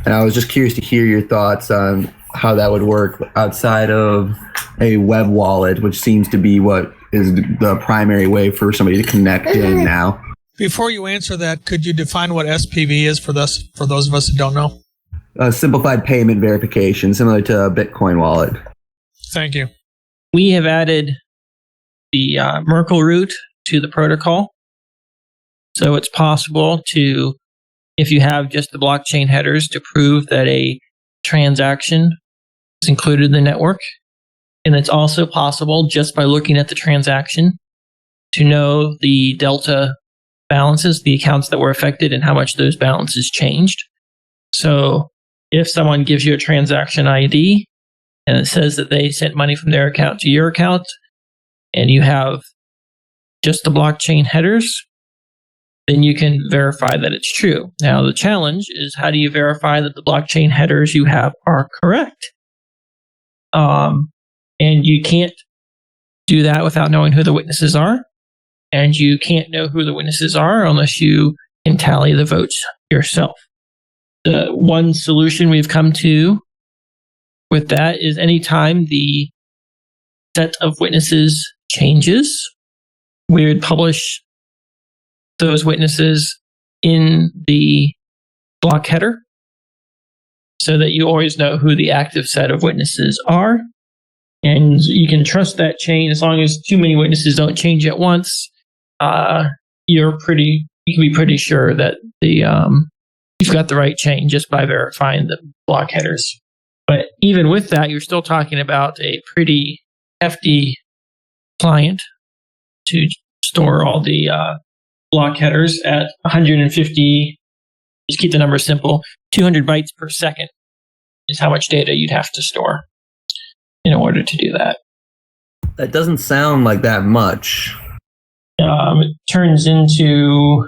and I was just curious to hear your thoughts on how that would work outside of a web wallet, which seems to be what is the primary way for somebody to connect in now. Before you answer that, could you define what SPV is for those of us that don't know? Simplified payment verification, similar to a Bitcoin wallet. Thank you. We have added the Merkle root to the protocol. So it's possible to, if you have just the blockchain headers, to prove that a transaction is included in the network. And it's also possible, just by looking at the transaction, to know the delta balances, the accounts that were affected, and how much those balances changed. So if someone gives you a transaction ID and it says that they sent money from their account to your account, and you have just the blockchain headers, then you can verify that it's true. Now, the challenge is, how do you verify that the blockchain headers you have are correct? And you can't do that without knowing who the witnesses are. And you can't know who the witnesses are unless you can tally the votes yourself. The one solution we've come to with that is anytime the set of witnesses changes, we would publish those witnesses in the block header so that you always know who the active set of witnesses are. And you can trust that chain as long as too many witnesses don't change at once. You can be pretty sure that you've got the right chain just by verifying the block headers. But even with that, you're still talking about a pretty hefty client to store all the block headers at 150. Just keep the numbers simple. 200 bytes per second is how much data you'd have to store in order to do that. That doesn't sound like that much. It turns into,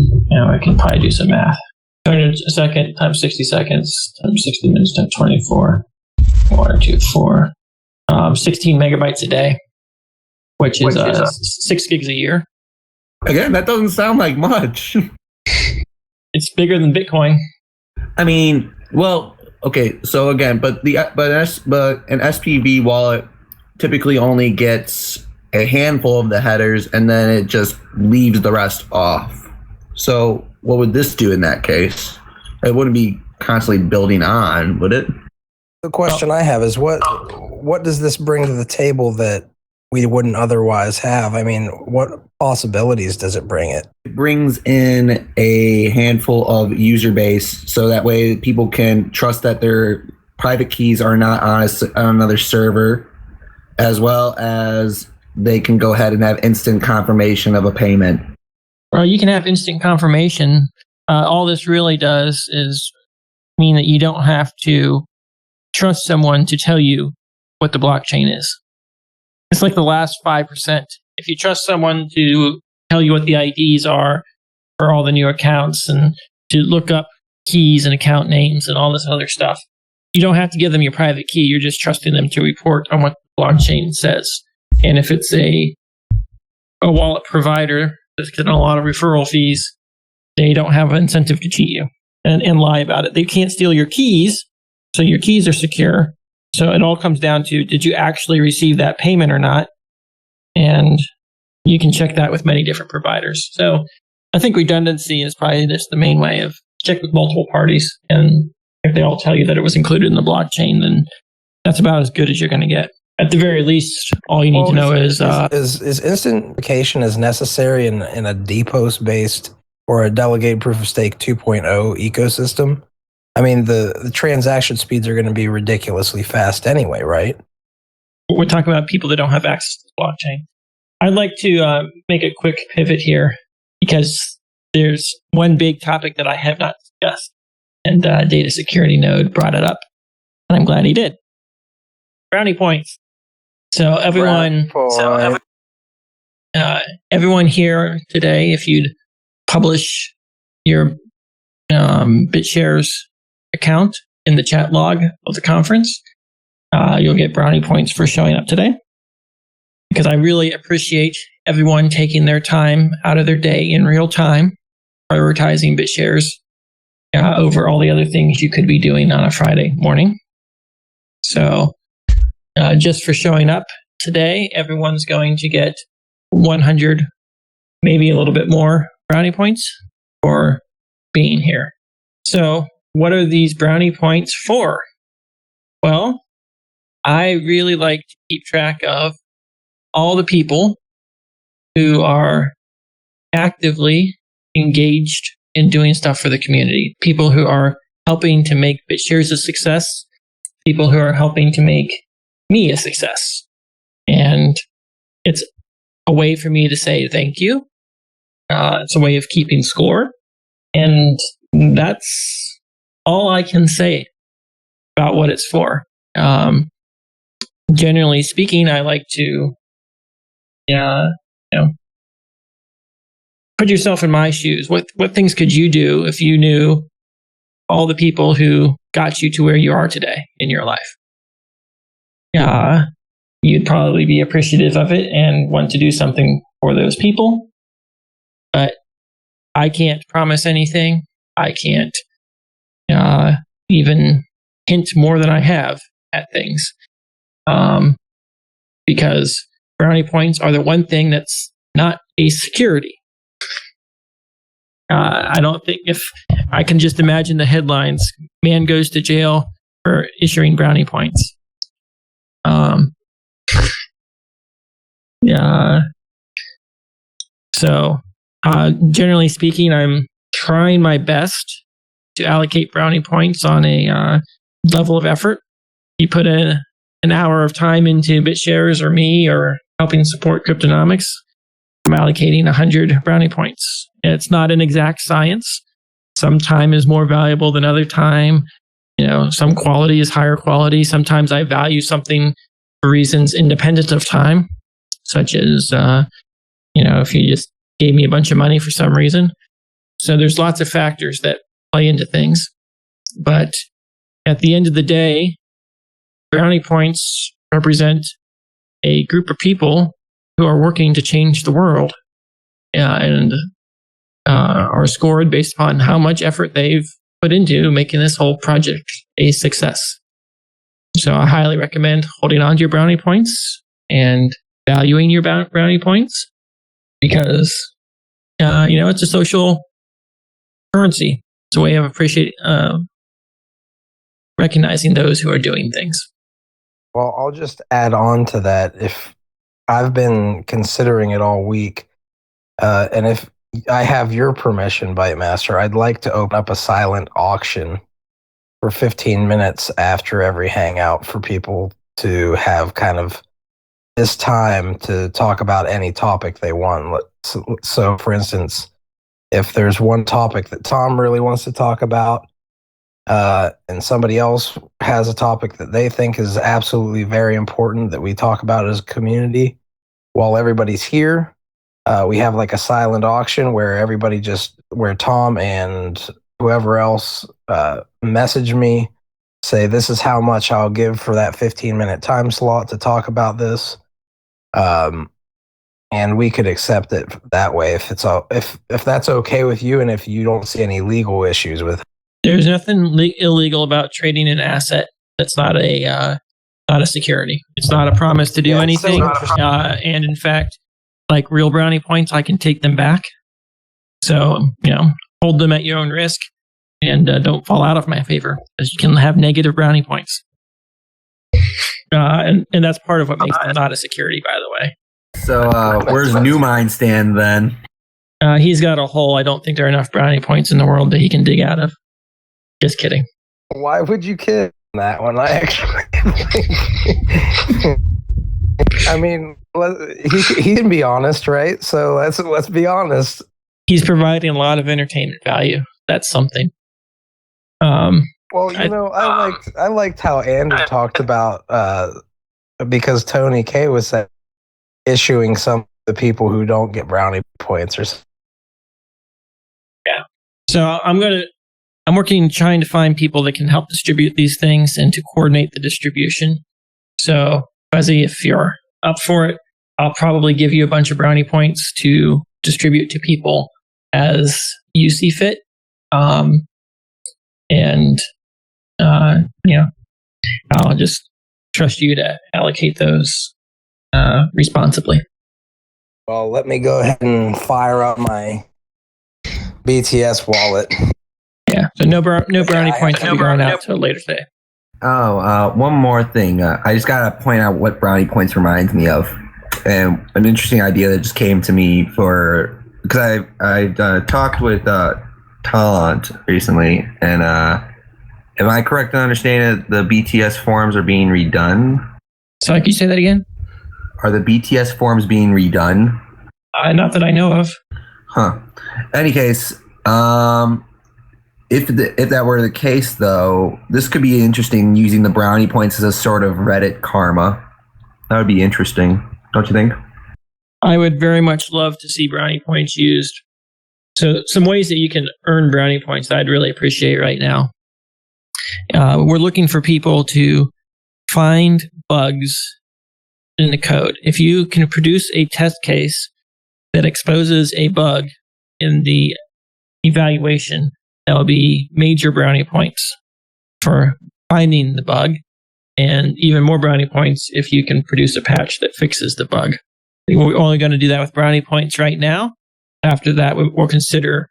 I can probably do some math. 200 a second times 60 seconds times 60 minutes times 24. 424. 16 megabytes a day, which is 6 gigs a year. Again, that doesn't sound like much. It's bigger than Bitcoin. I mean, well, okay. So again, but an SPV wallet typically only gets a handful of the headers, and then it just leaves the rest off. So what would this do in that case? It wouldn't be constantly building on, would it? The question I have is what does this bring to the table that we wouldn't otherwise have? I mean, what possibilities does it bring it? It brings in a handful of user base, so that way people can trust that their private keys are not on another server, as well as they can go ahead and have instant confirmation of a payment. Well, you can have instant confirmation. All this really does is mean that you don't have to trust someone to tell you what the blockchain is. It's like the last 5%. If you trust someone to tell you what the IDs are for all the new accounts and to look up keys and account names and all this other stuff, you don't have to give them your private key. You're just trusting them to report on what the blockchain says. And if it's a wallet provider that's getting a lot of referral fees, they don't have an incentive to cheat you and lie about it. They can't steal your keys, So your keys are secure. So it all comes down to, did you actually receive that payment or not? And you can check that with many different providers. So I think redundancy is probably just the main way of check with multiple parties. And if they all tell you that it was included in the blockchain, then that's about as good as you're going to get. At the very least, all you need to know is instantification as necessary in a DPoS based or a delegated proof of stake 2.0 ecosystem. I mean, the transaction speeds are going to be ridiculously fast anyway, right? We're talking about people that don't have access to the blockchain. I'd like to make a quick pivot here because there's one big topic that I have not discussed, and Data Security Node brought it up, and I'm glad he did. Brownie points. So everyone here today, if you'd publish your BitShares account in the chat log of the conference, you'll get brownie points for showing up today. Because I really appreciate everyone taking their time out of their day in real time, prioritizing BitShares over all the other things you could be doing on a Friday morning. So just for showing up today, everyone's going to get 100, maybe a little bit more brownie points for being here. So what are these brownie points for? Well, I really like to keep track of all the people who are actively engaged in doing stuff for the community. People who are helping to make BitShares a success. People who are helping to make me a success. And it's a way for me to say thank you. It's a way of keeping score. And that's all I can say about what it's for. Generally speaking, I like to put yourself in my shoes. What things could you do if you knew all the people who got you to where you are today in your life? You'd probably be appreciative of it and want to do something for those people. But I can't promise anything. I can't even hint more than I have at things. Because brownie points are the one thing that's not a security. I don't think if I can just imagine the headlines, man goes to jail for issuing brownie points. So generally speaking, I'm trying my best to allocate brownie points on a level of effort. You put an hour of time into BitShares or me or helping support Cryptonomex, I'm allocating 100 brownie points. It's not an exact science. Some time is more valuable than other time. Some quality is higher quality. Sometimes I value something for reasons independent of time, such as, if you just gave me a bunch of money for some reason. So there's lots of factors that play into things. But at the end of the day, brownie points represent a group of people who are working to change the world and are scored based upon how much effort they've put into making this whole project a success. So I highly recommend holding on to your brownie points and valuing your brownie points because, it's a social currency. It's a way of recognizing those who are doing things. Well, I'll just add on to that. If I've been considering it all week, and if I have your permission, Bytemaster, I'd like to open up a silent auction for 15 minutes after every hangout for people to have kind of this time to talk about any topic they want. So for instance, if there's one topic that Tom really wants to talk about, and somebody else has a topic that they think is absolutely very important that we talk about as a community, while everybody's here, we have like a silent auction where where Tom and whoever else message me, say this is how much I'll give for that 15-minute time slot to talk about this. And we could accept it that way if that's okay with you and if you don't see any legal issues with it. There's nothing illegal about trading an asset that's not a security. It's not a promise to do anything. And in fact, like real brownie points, I can take them back. So, hold them at your own risk and don't fall out of my favor, because you can have negative brownie points. And that's part of what makes them not a security, by the way. So where's Newmine stand then? He's got a hole. I don't think there are enough brownie points in the world that he can dig out of. Just kidding. Why would you kid that one? I actually, I mean, he can be honest, right? So let's be honest. He's providing a lot of entertainment value. That's something. Well, I liked how Andy talked about because Tony K was issuing some of the people who don't get brownie points or something. Yeah. So I'm working trying to find people that can help distribute these things and to coordinate the distribution. So, Fuzzy, if you're up for it, I'll probably give you a bunch of brownie points to distribute to people as you see fit. I'll just trust you to allocate those responsibly. Well, let me go ahead and fire up my BTS wallet. Yeah, so no brownie points will be going out until later today. Oh, one more thing. I just got to point out what brownie points reminds me of. And an interesting idea that just came to me because I talked with Talent recently, and am I correct in understanding that the BTS forms are being redone? Sorry, can you say that again? Are the BTS forms being redone? Not that I know of. Huh. Any case, if that were the case, though, this could be interesting, using the brownie points as a sort of Reddit karma. That would be interesting, don't you think? I would very much love to see brownie points used. So some ways that you can earn brownie points that I'd really appreciate right now. We're looking for people to find bugs in the code. If you can produce a test case that exposes a bug in the evaluation, that will be major brownie points for finding the bug, and even more brownie points if you can produce a patch that fixes the bug. We're only going to do that with brownie points right now. After that, we'll consider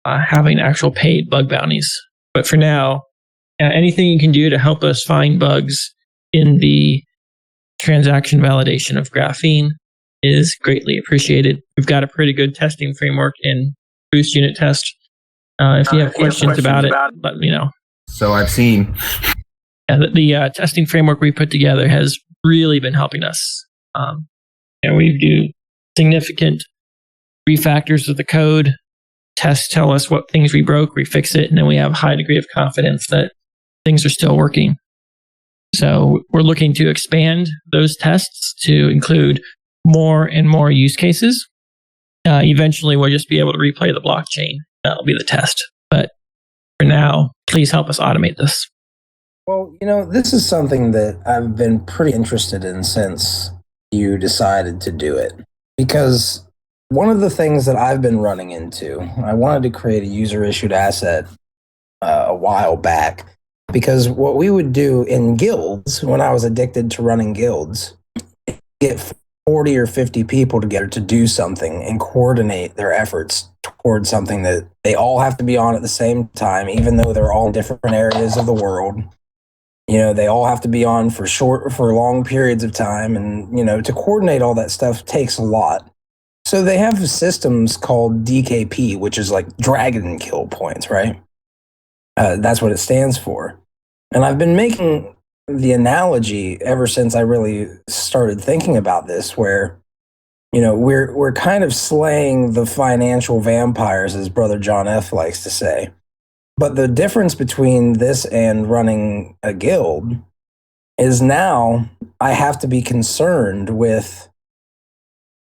having actual paid bug bounties. But for now, anything you can do to help us find bugs in the transaction validation of graphene is greatly appreciated. We've got a pretty good testing framework in Boost Unit Test. If you have questions about it, let me know. So I've seen. The testing framework we put together has really been helping us. We do significant refactors of the code. Tests tell us what things we broke, we fix it, and then we have a high degree of confidence that things are still working. So we're looking to expand those tests to include more and more use cases. Eventually, we'll just be able to replay the blockchain. That'll be the test. But for now, please help us automate this. Well, this is something that I've been pretty interested in since you decided to do it. Because one of the things that I've been running into, I wanted to create a user-issued asset a while back. Because what we would do in guilds, when I was addicted to running guilds, get 40 or 50 people together to do something and coordinate their efforts towards something that they all have to be on at the same time, even though they're all in different areas of the world. They all have to be on for long periods of time. And, to coordinate all that stuff takes a lot. So they have systems called DKP, which is like Dragon Kill Points, right? That's what it stands for. And I've been making the analogy ever since I really started thinking about this, where, we're kind of slaying the financial vampires, as Brother John F. likes to say. But the difference between this and running a guild is now I have to be concerned with,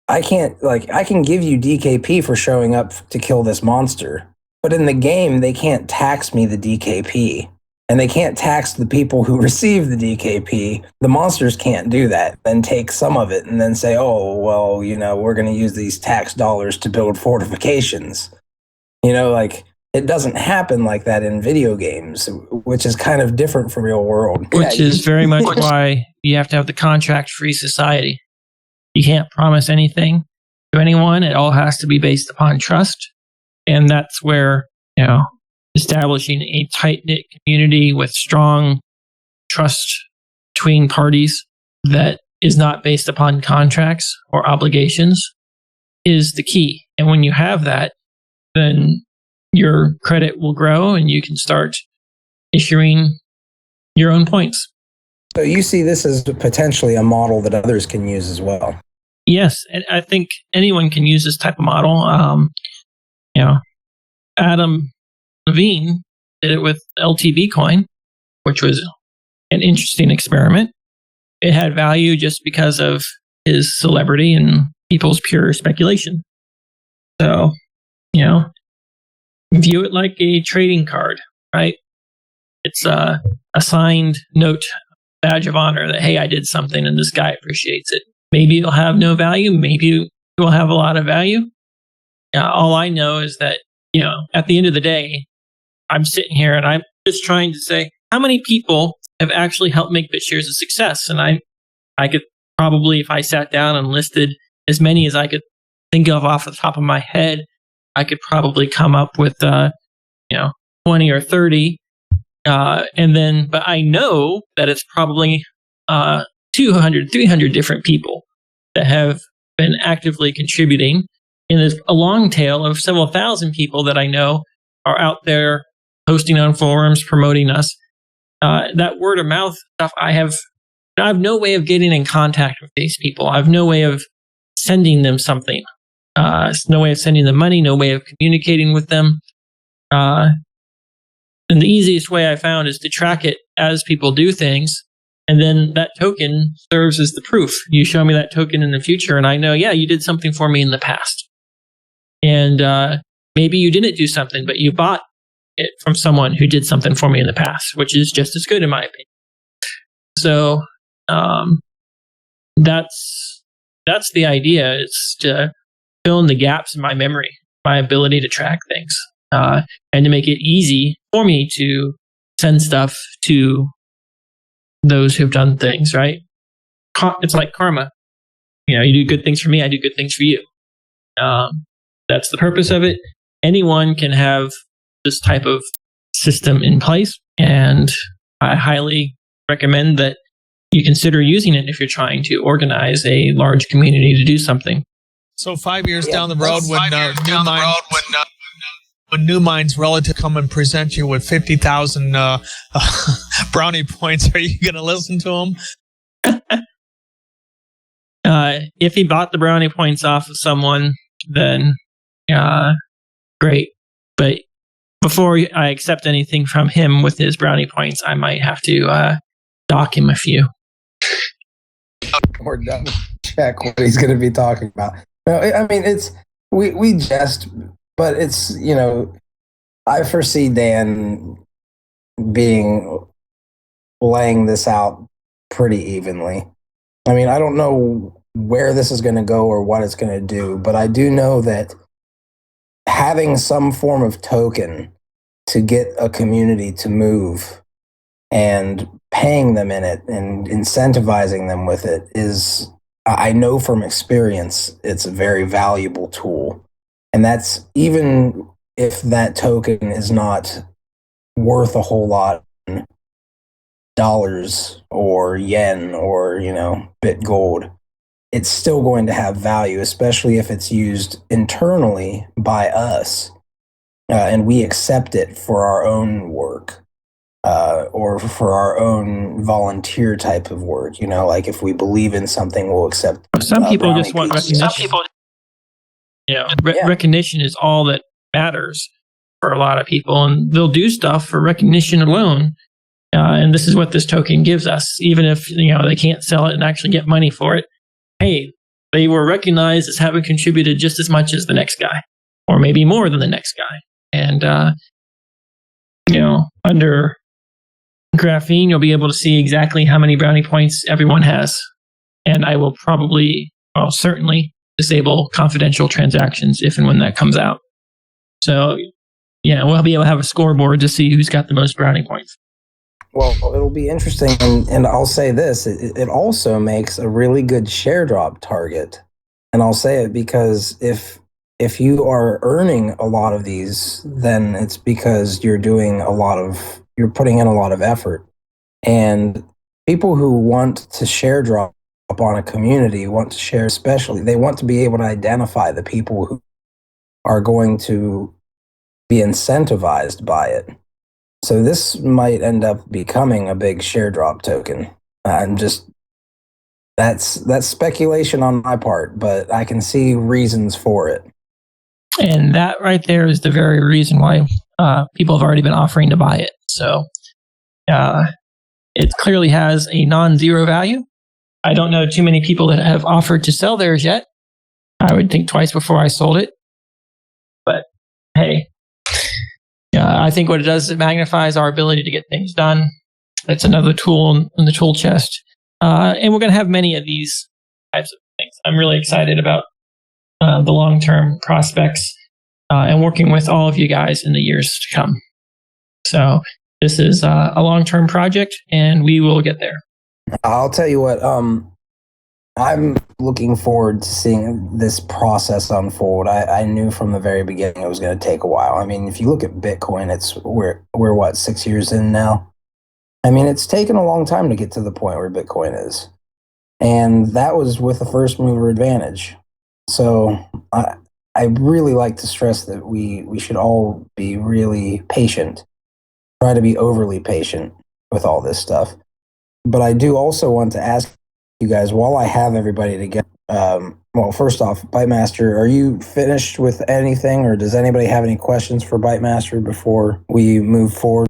I can give you DKP for showing up to kill this monster, but in the game, they can't tax me the DKP. And they can't tax the people who receive the DKP. The monsters can't do that. Then take some of it and then say, oh, well, we're going to use these tax dollars to build fortifications. it doesn't happen like that in video games, which is kind of different from real world. Which is very much why you have to have the contract-free society. You can't promise anything to anyone. It all has to be based upon trust. And that's where, establishing a tight-knit community with strong trust between parties that is not based upon contracts or obligations is the key. And when you have that, then your credit will grow and you can start issuing your own points. So you see this as potentially a model that others can use as well. Yes, and I think anyone can use this type of model. Adam Levine did it with LTV coin, which was an interesting experiment. It had value just because of his celebrity and people's pure speculation. So, view it like a trading card, right? It's a signed note, badge of honor that, hey, I did something and this guy appreciates it. Maybe it'll have no value. Maybe it will have a lot of value. All I know is that, at the end of the day, I'm sitting here and I'm just trying to say, how many people have actually helped make BitShares a success? And I could probably, if I sat down and listed as many as I could think of off the top of my head, I could probably come up with, 20 or 30. But I know that it's probably 200, 300 different people that have been actively contributing. And there's a long tail of several thousand people that I know are out there posting on forums, promoting us. That word of mouth stuff, I have no way of getting in contact with these people. I have no way of sending them something. No way of sending them money, no way of communicating with them. And the easiest way I found is to track it as people do things. And then that token serves as the proof. You show me that token in the future and I know, yeah, you did something for me in the past. And maybe you didn't do something, but you bought it from someone who did something for me in the past, which is just as good in my opinion. So that's the idea. It's to fill in the gaps in my memory, my ability to track things, and to make it easy for me to send stuff to those who've done things, right? It's like karma. You do good things for me, I do good things for you. That's the purpose of it. Anyone can have this type of system in place, and I highly recommend that you consider using it if you're trying to organize a large community to do something. So 5 years down the road, when New Mind's relative come and present you with 50,000 brownie points, are you going to listen to him? If he bought the brownie points off of someone, then great. But before I accept anything from him with his brownie points, I might have to dock him a few. Or double check what he's going to be talking about. No, I mean, we jest, but it's, I foresee Dan laying this out pretty evenly. I mean, I don't know where this is going to go or what it's going to do, but I do know that having some form of token to get a community to move and paying them in it and incentivizing them with it is, I know from experience, it's a very valuable tool. And that's even if that token is not worth a whole lot in dollars or yen or, bit gold, it's still going to have value, especially if it's used internally by us and we accept it for our own work. Or for our own volunteer type of work, like if we believe in something, we'll accept. Some people just want recognition. Recognition is all that matters for a lot of people, and they'll do stuff for recognition alone. And this is what this token gives us, even if they can't sell it and actually get money for it. Hey, they were recognized as having contributed just as much as the next guy, or maybe more than the next guy. And under Graphene, you'll be able to see exactly how many brownie points everyone has. And I will certainly disable confidential transactions if and when that comes out. So Yeah, we'll be able to have a scoreboard to see who's got the most brownie points. Well, it'll be interesting, and I'll say this: it also makes a really good share drop target. And I'll say it because if you are earning a lot of these, then it's because you're putting in a lot of effort. And people who want to share drop on a community, want to share especially, they want to be able to identify the people who are going to be incentivized by it. So this might end up becoming a big share drop token. That's speculation on my part, but I can see reasons for it. And that right there is the very reason why people have already been offering to buy it. So it clearly has a non-zero value. I don't know too many people that have offered to sell theirs yet. I would think twice before I sold it. But hey, I think what it does is it magnifies our ability to get things done. That's another tool in the tool chest. And we're going to have many of these types of things. I'm really excited about the long-term prospects and working with all of you guys in the years to come. So this is a long-term project, and we will get there. I'll tell you what, I'm looking forward to seeing this process unfold. I knew from the very beginning it was going to take a while. I mean, if you look at Bitcoin, we're what, 6 years in now? I mean, it's taken a long time to get to the point where Bitcoin is. And that was with the first mover advantage. So I really like to stress that we should all be really patient, try to be overly patient with all this stuff. But I do also want to ask you guys, while I have everybody together, well, first off, Bytemaster, are you finished with anything, or does anybody have any questions for Bytemaster before we move forward?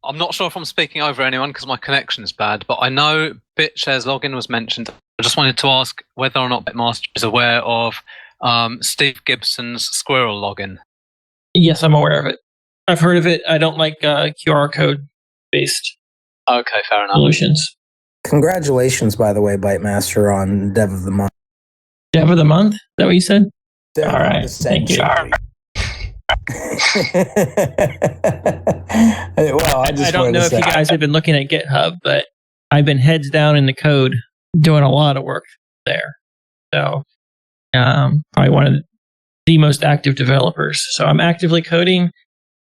I'm not sure if I'm speaking over anyone because my connection is bad, but I know BitShares login was mentioned. I just wanted to ask whether or not Bytemaster is aware of Steve Gibson's Squirrel login. Yes, I'm aware of it. I've heard of it. I don't like QR code based fair enough. solutions. Congratulations, by the way, Bytemaster, on Dev of the Month. Dev of the Month? Is that what you said? Dev All right. Thank you. Well, I don't know if you guys have been looking at GitHub, but I've been heads down in the code doing a lot of work there. So probably one of the most active developers. So I'm actively coding,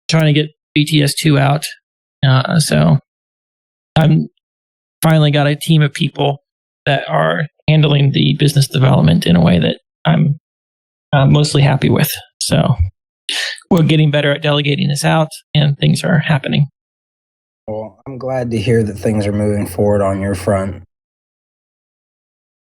trying to get BTS2 out. So I'm finally got a team of people that are handling the business development in a way that I'm mostly happy with. So we're getting better at delegating this out, and things are happening. Well, I'm glad to hear that things are moving forward on your front.